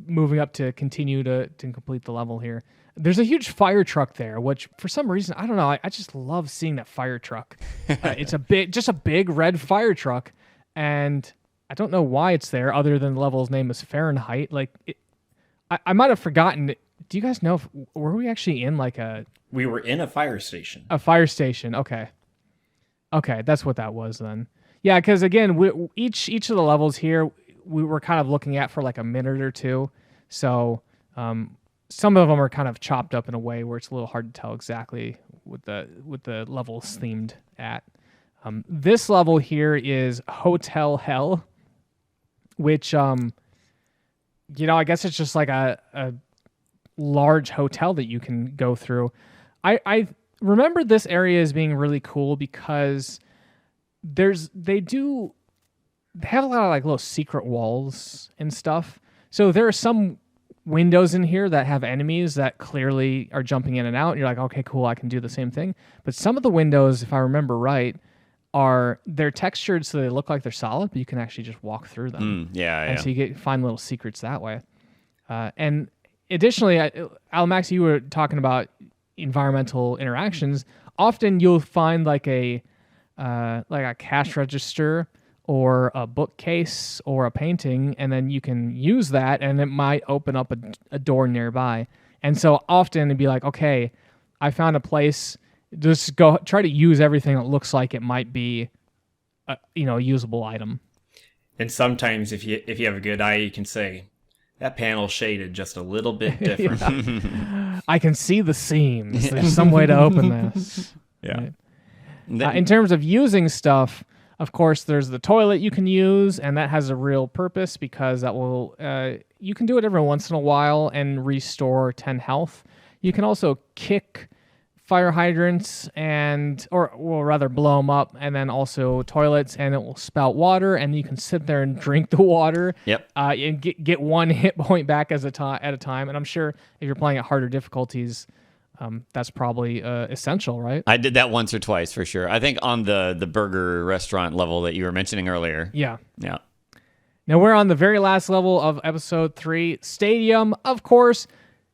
moving up to continue to complete the level here. There's a huge fire truck there, which for some reason, I don't know, I just love seeing that fire truck. It's a big red fire truck, and I don't know why it's there other than the level's name is Fahrenheit. Like, I might have forgotten. Do you guys know were we actually in like We were in a fire station. A fire station, okay. Okay, that's what that was then. Yeah, because again, each of the levels here, we were kind of looking at for like a minute or two. So some of them are kind of chopped up in a way where it's a little hard to tell exactly what the levels themed at. This level here is Hotel Hell, which I guess it's just like a large hotel that you can go through. I remember this area as being really cool because they have a lot of like little secret walls and stuff. So there are some windows in here that have enemies that clearly are jumping in and out. And you're like, okay, cool, I can do the same thing. But some of the windows, if I remember right, they're textured so they look like they're solid, but you can actually just walk through them. And so you find little secrets that way. And additionally, Alamaxia, you were talking about environmental interactions. Often you'll find like a cash register or a bookcase or a painting, and then you can use that, and it might open up a door nearby. And so often it'd be like, okay, I found a place. Just go try to use everything that looks like it might be, a usable item. And sometimes, if you have a good eye, you can say that panel's shaded just a little bit different. I can see the seams. There's some way to open this. Yeah. Right? In terms of using stuff, of course, there's the toilet you can use, and that has a real purpose because that will you can do it every once in a while and restore 10 health. You can also kick fire hydrants or rather blow them up, and then also toilets, and it will spout water, and you can sit there and drink the water. Yep. And get one hit point back at a time. And I'm sure if you're playing at harder difficulties, that's probably essential, right? I did that once or twice for sure. I think on the burger restaurant level that you were mentioning earlier. Yeah. Yeah. Now we're on the very last level of episode 3, Stadium, of course.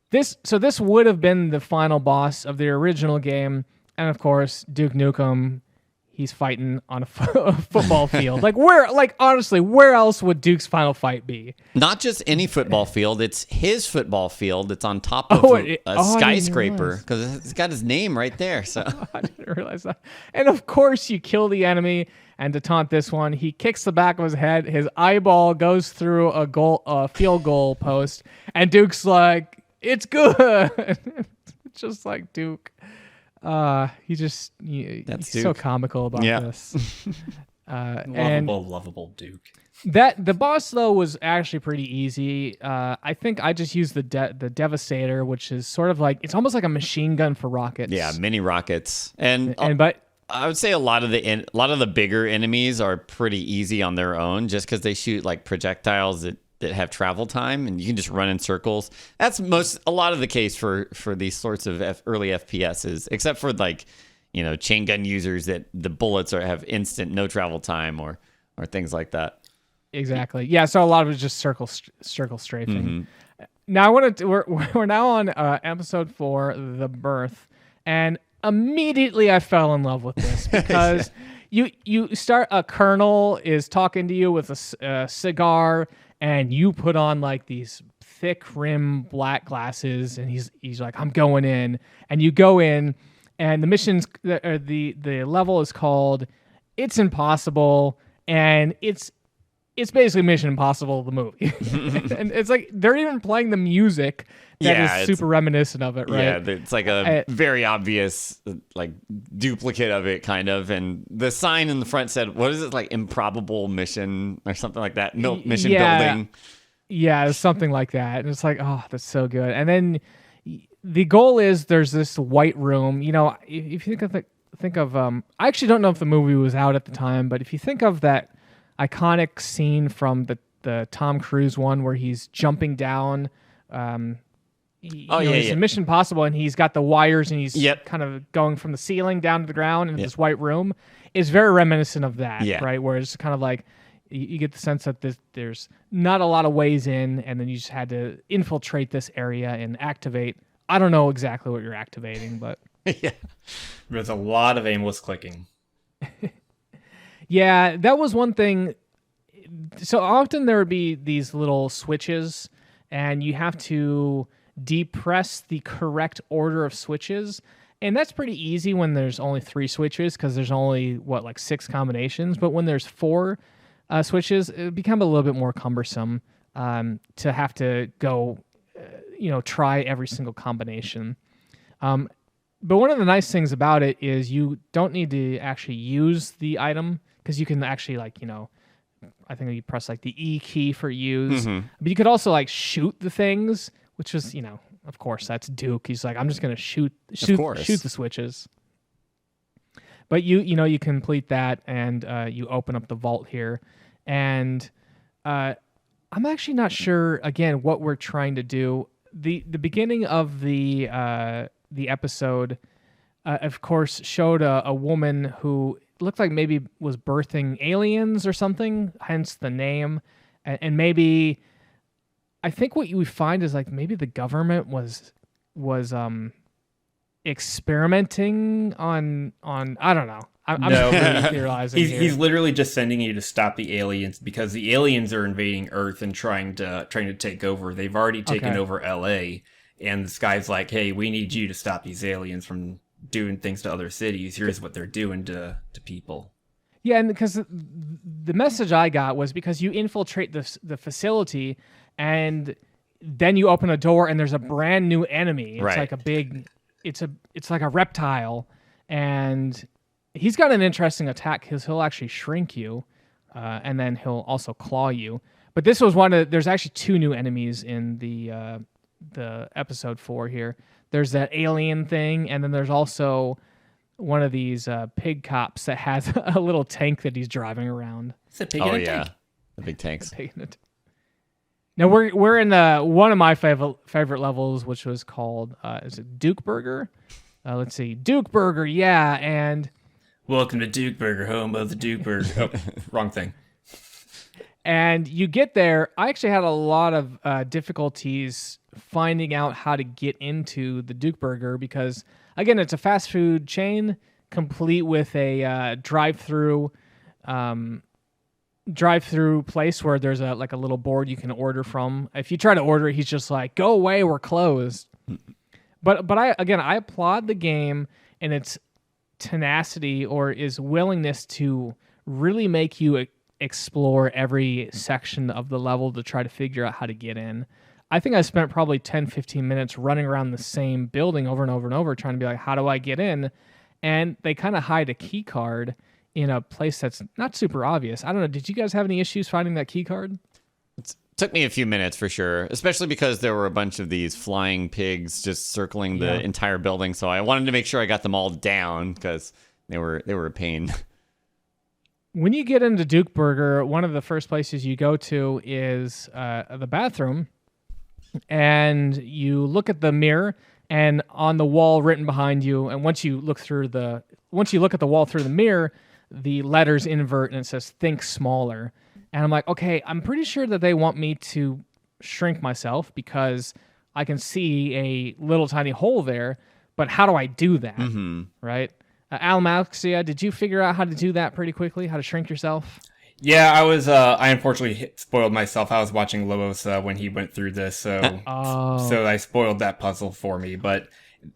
This would have been the final boss of the original game, and of course, Duke Nukem, he's fighting on a football field. Honestly, where else would Duke's final fight be? Not just any football field; it's his football field. It's on top of a skyscraper because it's got his name right there. So I didn't realize that. And of course, you kill the enemy. And to taunt this one, he kicks the back of his head. His eyeball goes through a field goal post, and Duke's like, "It's good." It's just like Duke. He's so comical about this. Lovable Duke. The boss though was actually pretty easy. I think I just used the Devastator, which is sort of like, it's almost like a machine gun for rockets. Yeah, mini rockets, but I would say a lot of the bigger enemies are pretty easy on their own, just because they shoot like projectiles that have travel time, and you can just run in circles. That's a lot of the case for these sorts of early FPSs, except for like, chain gun users that the bullets have instant no travel time or things like that. Exactly. Yeah. So a lot of it's just circle strafing. Mm-hmm. Now we're now on episode 4, The Birth, and immediately I fell in love with this because you start, a colonel is talking to you with a cigar, and you put on like these thick rim black glasses, and he's like, I'm going in, and you go in, and the the level is called It's Impossible, and it's basically Mission Impossible, the movie. And it's like they're even playing the music that is super reminiscent of it, right? Yeah, it's like a very obvious like duplicate of it, kind of. And the sign in the front said, what is it, like improbable mission or something like that? No, mission building. Yeah, something like that. And it's like, oh, that's so good. And then the goal is there's this white room. If you think of I actually don't know if the movie was out at the time, but if you think of that iconic scene from the Tom Cruise one where he's jumping down It's a Mission Possible, and he's got the wires, and he's kind of going from the ceiling down to the ground in this white room. Is very reminiscent of that, right? Where it's kind of like you get the sense that there's not a lot of ways in, and then you just had to infiltrate this area and activate. I don't know exactly what you're activating, but there's a lot of aimless clicking. Yeah, that was one thing. So often there would be these little switches, and you have to depress the correct order of switches. And that's pretty easy when there's only 3 switches, because there's only, 6 combinations. But when there's 4 switches, it become a little bit more cumbersome to have to go, try every single combination. But one of the nice things about it is you don't need to actually use the item, because you can actually, I think you press the E key for use. Mm-hmm. But you could also shoot the things, which is, of course, that's Duke. He's like, I'm just gonna shoot the switches. But you complete that, and you open up the vault here, and I'm actually not sure again what we're trying to do. The beginning of the episode, of course, showed a woman who looked like maybe was birthing aliens or something, hence the name. And maybe, I think what we find is maybe the government was experimenting on I don't know. I'm really theorizing here. He's literally just sending you to stop the aliens, because the aliens are invading Earth and trying to take over. They've already taken over LA, and this guy's like, hey, we need you to stop these aliens from doing things to other cities. Here's what they're doing to people. Yeah, and because the message I got was because you infiltrate the facility, and then you open a door and there's a brand new enemy. It's like a big, it's like a reptile, and he's got an interesting attack because he'll actually shrink you, and then he'll also claw you. But this was there's actually 2 new enemies in the episode 4 here. There's that alien thing, and then there's also one of these pig cops that has a little tank that he's driving around. It's a pig in a tank. The big tanks. Now we're in one of my favorite levels, which was called is it Duke Burger? Let's see, Duke Burger, and welcome to Duke Burger, home of the Duke Burger. Oh, wrong thing. And you get there. I actually had a lot of difficulties finding out how to get into the Duke Burger, because again, it's a fast food chain complete with a drive-through place where there's a little board you can order from. If you try to order, he's just like, "Go away, we're closed." But I applaud the game and its tenacity, or its willingness to really make you explore every section of the level to try to figure out how to get in. I think I spent probably 10-15 minutes running around the same building over and over and over trying to be like, how do I get in? And they kind of hide a key card in a place that's not super obvious. I don't know. Did you guys have any issues finding that key card? It took me a few minutes for sure, especially because there were a bunch of these flying pigs just circling the entire building. So I wanted to make sure I got them all down because they were a pain. When you get into Duke Burger, one of the first places you go to is the bathroom. And you look at the mirror, and on the wall written behind you, and once you look at the wall through the mirror, the letters invert and it says "Think smaller." And I'm like, okay, I'm pretty sure that they want me to shrink myself because I can see a little tiny hole there, but how do I do that? Mm-hmm. Right? Alamaxia, did you figure out how to do that pretty quickly? How to shrink yourself? Yeah, I unfortunately spoiled myself. I was watching Lobos when he went through this, so so I spoiled that puzzle for me. But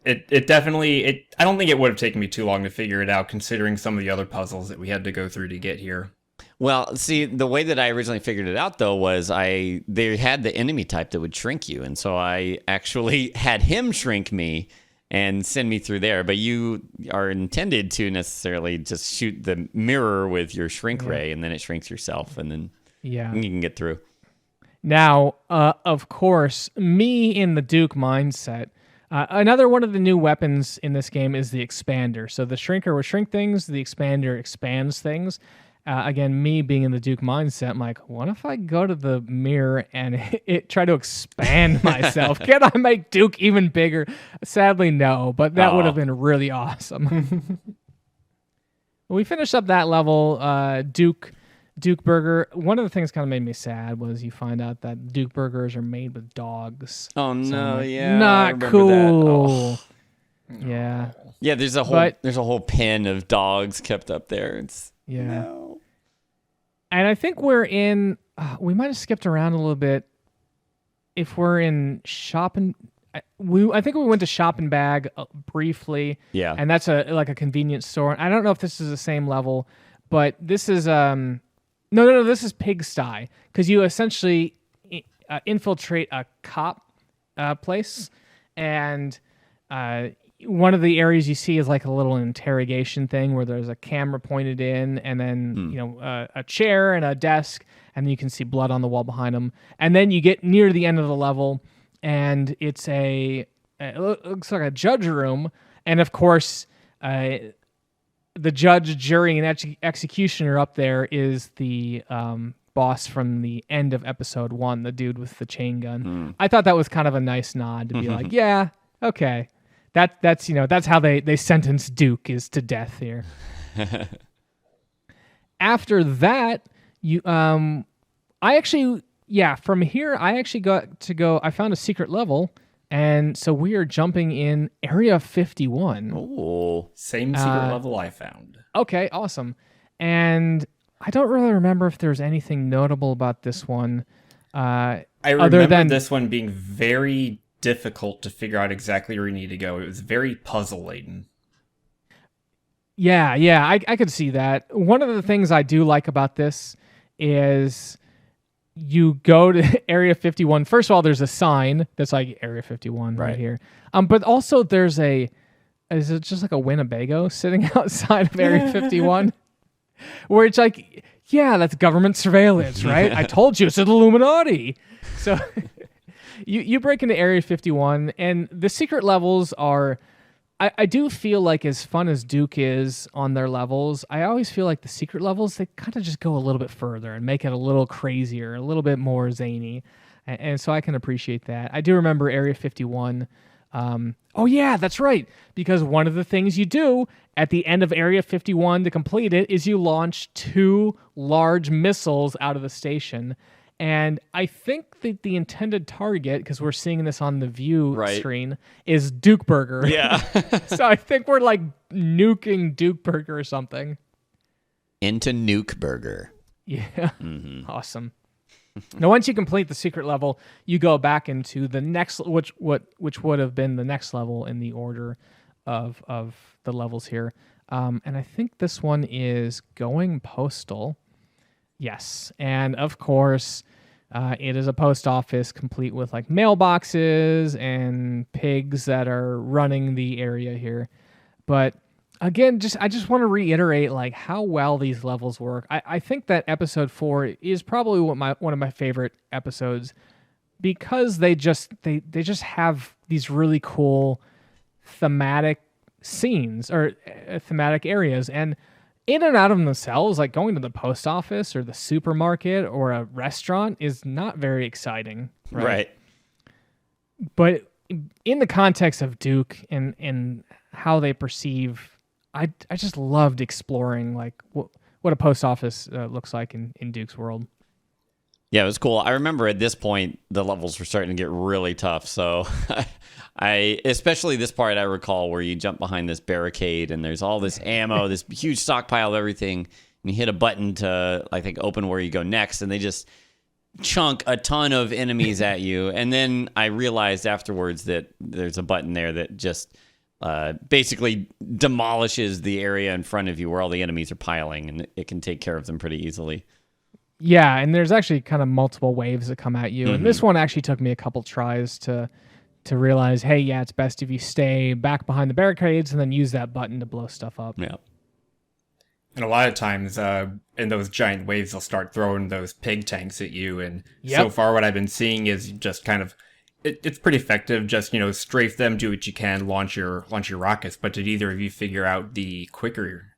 it definitely, I don't think it would have taken me too long to figure it out, considering some of the other puzzles that we had to go through to get here. Well, see, the way that I originally figured it out, though, was they had the enemy type that would shrink you, and so I actually had him shrink me and send me through there. But you are intended to necessarily just shoot the mirror with your shrink ray, and then it shrinks yourself, and then you can get through. Now, of course, me in the Duke mindset, another one of the new weapons in this game is the expander. So the shrinker will shrink things, the expander expands things. Again, me being in the Duke mindset, I'm like, what if I go to the mirror and it try to expand myself? Can I make Duke even bigger? Sadly, no, but that would have been really awesome. We finished up that level, Duke Burger. One of the things kind of made me sad was you find out that Duke Burgers are made with dogs. Oh no, like, yeah, not cool. Yeah, yeah. There's a whole pen of dogs kept up there. It's no. And I think we're in. We might have skipped around a little bit. If we're in shopping, I think we went to Shop and Bag briefly. Yeah, and that's like a convenience store. I don't know if this is the same level, but this is no. This is Pigsty, because you essentially infiltrate a cop place, and one of the areas you see is like a little interrogation thing where there's a camera pointed in, and then a chair and a desk, and you can see blood on the wall behind them. And then you get near the end of the level, and it looks like a judge room, and of course, the judge, jury, and executioner up there is the boss from the end of episode 1, the dude with the chain gun. I thought that was kind of a nice nod to be like, yeah, okay. That's how they sentence Duke, is to death here. After that, from here I actually got to go. I found a secret level, and so we are jumping in Area 51. Oh, same secret level I found. Okay, awesome. And I don't really remember if there's anything notable about this one. I remember this one being very difficult to figure out exactly where you need to go. It was very puzzle laden. Yeah, I could see that. One of the things I do like about this is you go to Area 51. First of all, there's a sign that's like Area 51 right here. But also there's is it just like a Winnebago sitting outside of Area 51? Where it's like, yeah, that's government surveillance, right? I told you, it's an Illuminati. So you break into Area 51, and the secret levels are... I do feel like, as fun as Duke is on their levels, I always feel like the secret levels, they kind of just go a little bit further and make it a little crazier, a little bit more zany. And so I can appreciate that. I do remember Area 51. Oh, yeah, that's right. Because one of the things you do at the end of Area 51 to complete it is you launch 2 large missiles out of the station. And I think that the intended target, because we're seeing this on the view screen, is Duke Burger. Yeah. So I think we're like nuking Duke Burger or something. Into Nuke Burger. Yeah. Mm-hmm. Awesome. Now, once you complete the secret level, you go back into the next, which would have been the next level in the order of the levels here. And I think this one is Going Postal. Yes, and of course, it is a post office complete with like mailboxes and pigs that are running the area here. But again, I just want to reiterate like how well these levels work. I think that episode 4 is probably one of my favorite episodes, because they just have these really cool thematic scenes or thematic areas, and in and out of themselves, like going to the post office or the supermarket or a restaurant is not very exciting. Right. But in the context of Duke and how they perceive, I just loved exploring like what a post office looks like in Duke's world. Yeah, it was cool. I remember at this point, the levels were starting to get really tough. So especially this part I recall where you jump behind this barricade and there's all this ammo, this huge stockpile of everything. And you hit a button to, I think, open where you go next. And they just chunk a ton of enemies at you. And then I realized afterwards that there's a button there that just basically demolishes the area in front of you where all the enemies are piling. And it can take care of them pretty easily. Yeah, and there's actually kind of multiple waves that come at you. Mm-hmm. And this one actually took me a couple tries to realize, hey, yeah, it's best if you stay back behind the barricades and then use that button to blow stuff up. Yeah. And a lot of times in those giant waves, they'll start throwing those pig tanks at you. And so far what I've been seeing is just kind of, it's pretty effective. Just, strafe them, do what you can, launch your rockets. But did either of you figure out the quicker,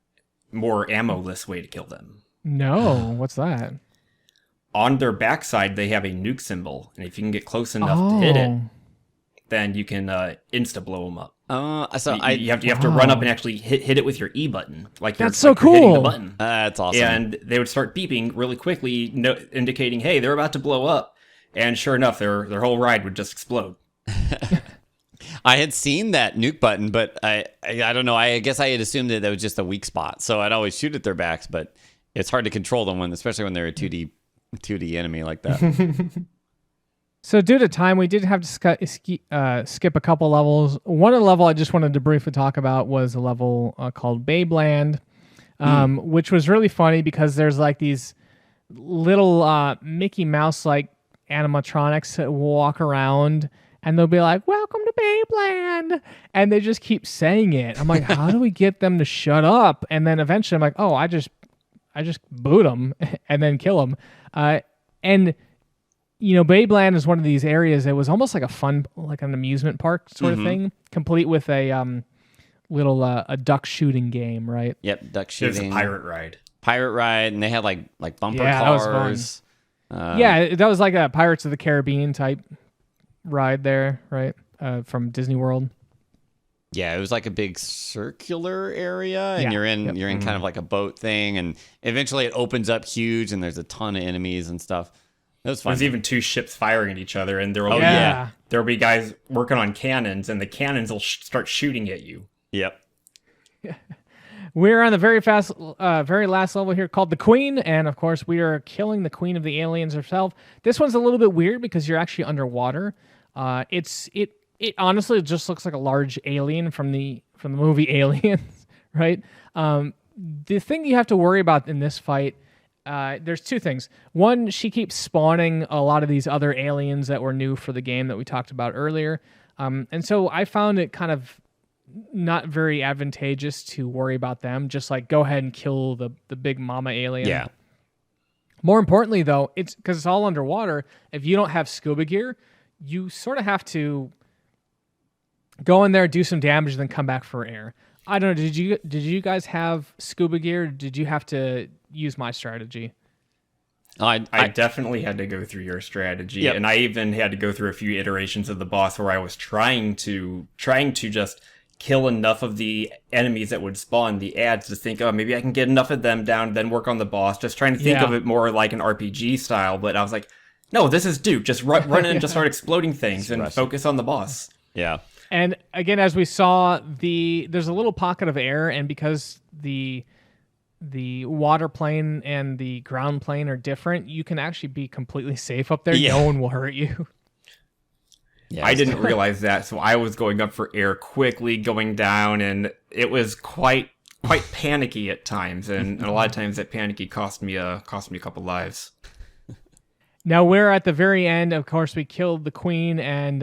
more ammo-less way to kill them? No, what's that? On their backside, they have a nuke symbol, and if you can get close enough to hit it, Oh, then you can insta blow them up. So You have to run up and actually hit it with your E button, like That's you're, so like you're hitting the cool. button. That's awesome. And they would start beeping really quickly, indicating, "Hey, they're about to blow up." And sure enough, their whole ride would just explode. I had seen that nuke button, but I don't know. I guess I had assumed that was just a weak spot, so I'd always shoot at their backs. But it's hard to control them especially when they're a 2D enemy like that. So due to time, we did have to skip a couple levels. One of the level I just wanted to briefly talk about was a level called Babeland, which was really funny because there's like these little Mickey Mouse like animatronics that walk around and they'll be like, "Welcome to Babeland," and they just keep saying it. I'm like, how do we get them to shut up? And then eventually I'm like, oh, I just boot them and then kill them. And you know, Babeland is one of these areas that was almost like a fun, like an amusement park sort of thing, complete with a little a duck shooting game, right? Yep, duck There's shooting. a pirate ride. Pirate ride, and they had like bumper Yeah, that was fun. cars. Yeah, that was like a Pirates of the Caribbean type ride there, right? From Disney World. Yeah, it was like a big circular area, and Yeah. you're in kind of like a boat thing, and eventually it opens up huge, and there's a ton of enemies and stuff. It was fun. There's even two ships firing at each other, and Oh, yeah. there'll be guys working on cannons, and the cannons will start shooting at you. Yep. We're on the very last level here called the Queen, and of course we are killing the Queen of the Aliens herself. This one's a little bit weird because you're actually underwater. It honestly just looks like a large alien from the movie Aliens, right? The thing you have to worry about in this fight, there's two things. One, she keeps spawning a lot of these other aliens that were new for the game that we talked about earlier, and so I found it kind of not very advantageous to worry about them. Just like go ahead and kill the big mama alien. Yeah. More importantly, though, it's because it's all underwater. If you don't have scuba gear, you sort of have to go in there, do some damage, and then come back for air. I don't know. Did you guys have scuba gear? Did you have to use my strategy? I definitely had to go through your strategy, Yep. and I even had to go through a few iterations of the boss where I was trying to just kill enough of the enemies that would spawn the ads to think, oh, maybe I can get enough of them down, then work on the boss. Just trying to think of it more like an RPG style, but I was like, no, this is Duke. Just run in and just start exploding things and focus on the boss. Yeah. And again, as we saw, there's a little pocket of air, and because the water plane and the ground plane are different, you can actually be completely safe up there. Yeah. No one will hurt you. Yeah. I didn't realize that, so I was going up for air quickly, going down, and it was quite panicky at times, and a lot of times that panicky cost me a couple lives. Now we're at the very end. Of course, we killed the queen, and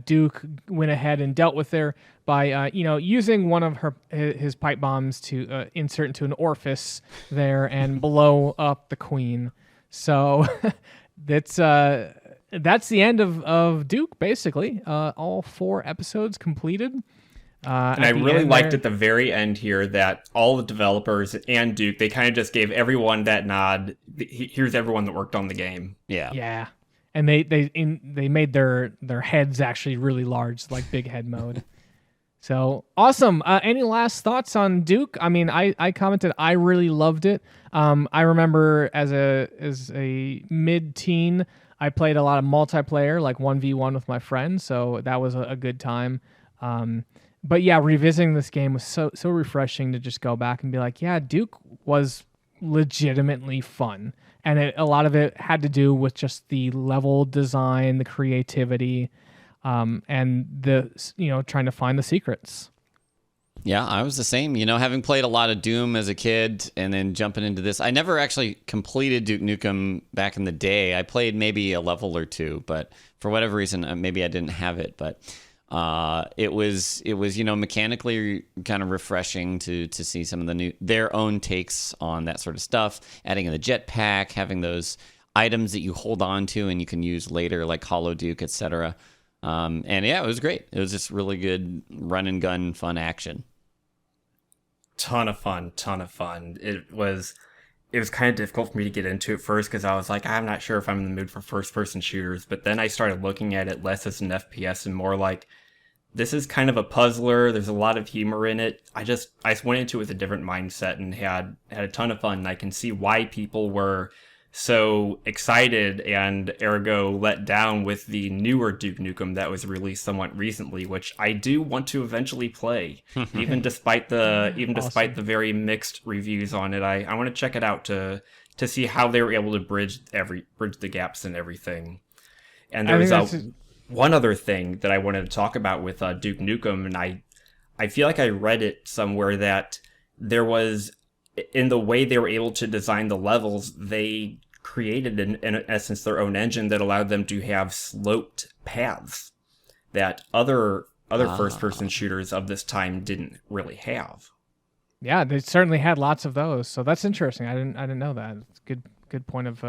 Duke went ahead and dealt with her by, using one of his pipe bombs to insert into an orifice there and blow up the queen. So that's the end of Duke. Basically, all 4 episodes completed. And I really liked at the very end here that all the developers and Duke, they kind of just gave everyone that nod. Here's everyone that worked on the game. Yeah. Yeah, and they made their heads actually really large, like big head mode. So awesome. Any last thoughts on Duke? I mean, I commented I really loved it. I remember as a mid-teen, I played a lot of multiplayer, like 1v1 with my friends, so that was a good time. But yeah, revisiting this game was so refreshing to just go back and be like, yeah, Duke was legitimately fun. And a lot of it had to do with just the level design, the creativity, and the trying to find the secrets. Yeah, I was the same. Having played a lot of Doom as a kid and then jumping into this, I never actually completed Duke Nukem back in the day. I played maybe a level or 2, but for whatever reason, maybe I didn't have it. But it was mechanically kind of refreshing to see some of their own takes on that sort of stuff, adding in the jetpack, having those items that you hold on to and you can use later, like Hollow Duke, etc. And yeah, it was great. It was just really good run and gun fun action. Ton of fun. It was it was kind of difficult for me to get into it first because I was like, I'm not sure if I'm in the mood for first-person shooters. But then I started looking at it less as an FPS and more like, this is kind of a puzzler. There's a lot of humor in it. I just went into it with a different mindset and had a ton of fun. And I can see why people were so excited and ergo let down with the newer Duke Nukem that was released somewhat recently, which I do want to eventually play, even despite the very mixed reviews on it. I want to check it out to see how they were able to bridge the gaps and everything. And there was one other thing that I wanted to talk about with Duke Nukem, and I feel like I read it somewhere that there was, in the way they were able to design the levels, they created, in essence, their own engine that allowed them to have sloped paths that other first-person shooters of this time didn't really have. Yeah, they certainly had lots of those. So that's interesting. I didn't know that. It's good point of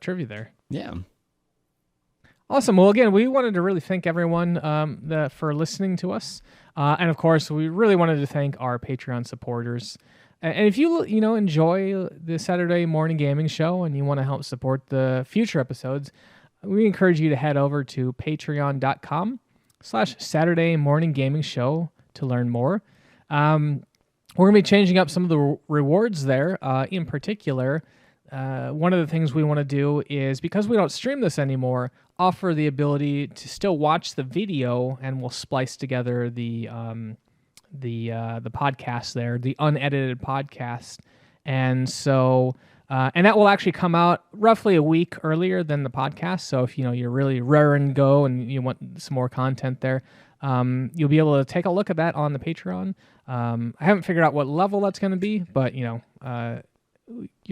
trivia there. Yeah. Awesome. Well, again, we wanted to really thank everyone for listening to us. And of course, we really wanted to thank our Patreon supporters. And if you enjoy the Saturday morning gaming show and you want to help support the future episodes, we encourage you to head over to patreon.com/Saturday morning gaming show to learn more. We're going to be changing up some of the rewards there. In particular, one of the things we want to do is, because we don't stream this anymore, offer the ability to still watch the video, and we'll splice together the podcast there, the unedited podcast. And so, and that will actually come out roughly a week earlier than the podcast. So if you're really raring to go and you want some more content there, you'll be able to take a look at that on the Patreon. I haven't figured out what level that's going to be, but you'll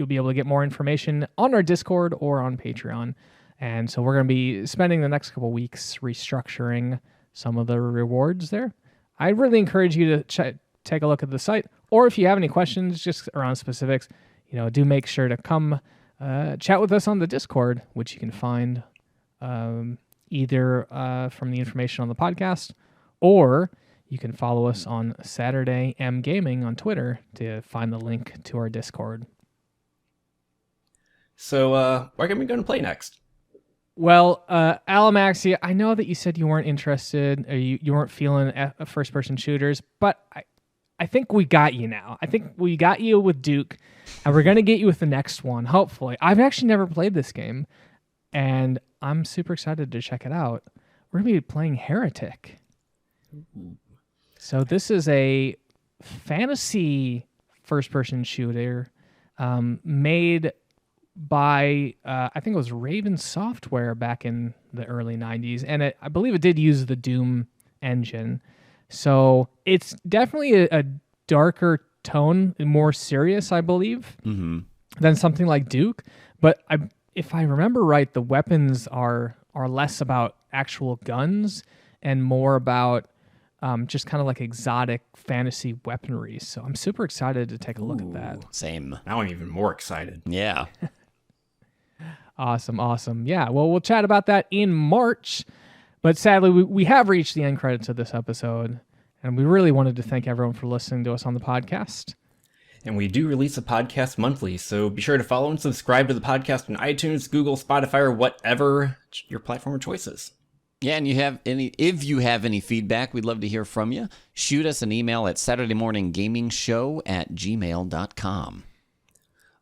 be able to get more information on our Discord or on Patreon. And so we're going to be spending the next couple weeks restructuring some of the rewards there. I really encourage you to take a look at the site, or if you have any questions just around specifics, do make sure to come chat with us on the Discord, which you can find either from the information on the podcast, or you can follow us on Saturday M Gaming on Twitter to find the link to our Discord. So, what are we going to play next? Well, Alamaxia, I know that you said you weren't interested, or you weren't feeling first-person shooters, but I think we got you now. I think we got you with Duke, and we're going to get you with the next one, hopefully. I've actually never played this game, and I'm super excited to check it out. We're going to be playing Heretic. Ooh. So this is a fantasy first-person shooter made by I think it was Raven Software back in the early 90s, and I believe it did use the Doom engine. So it's definitely a darker tone, more serious, I believe, than something like Duke. But if I remember right, the weapons are less about actual guns and more about just kind of like exotic fantasy weaponry. So I'm super excited to take a look at that. Same. Now I'm even more excited. Yeah. Awesome. Yeah, well, we'll chat about that in March. But sadly, we have reached the end credits of this episode, and we really wanted to thank everyone for listening to us on the podcast. And we do release a podcast monthly, so be sure to follow and subscribe to the podcast on iTunes, Google, Spotify, or whatever your platform of choice is. Yeah, and if you have any feedback, we'd love to hear from you. Shoot us an email at SaturdayMorningGamingShow@gmail.com.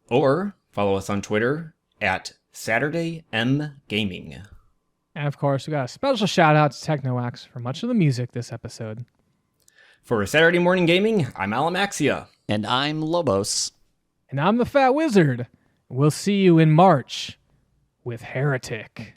Or follow us on Twitter at SaturdayMGaming. And of course, we got a special shout out to TechnoAxe for much of the music this episode. For Saturday Morning Gaming, I'm Alamaxia. And I'm Lobos. And I'm the Fat Wizard. We'll see you in March with Heretic.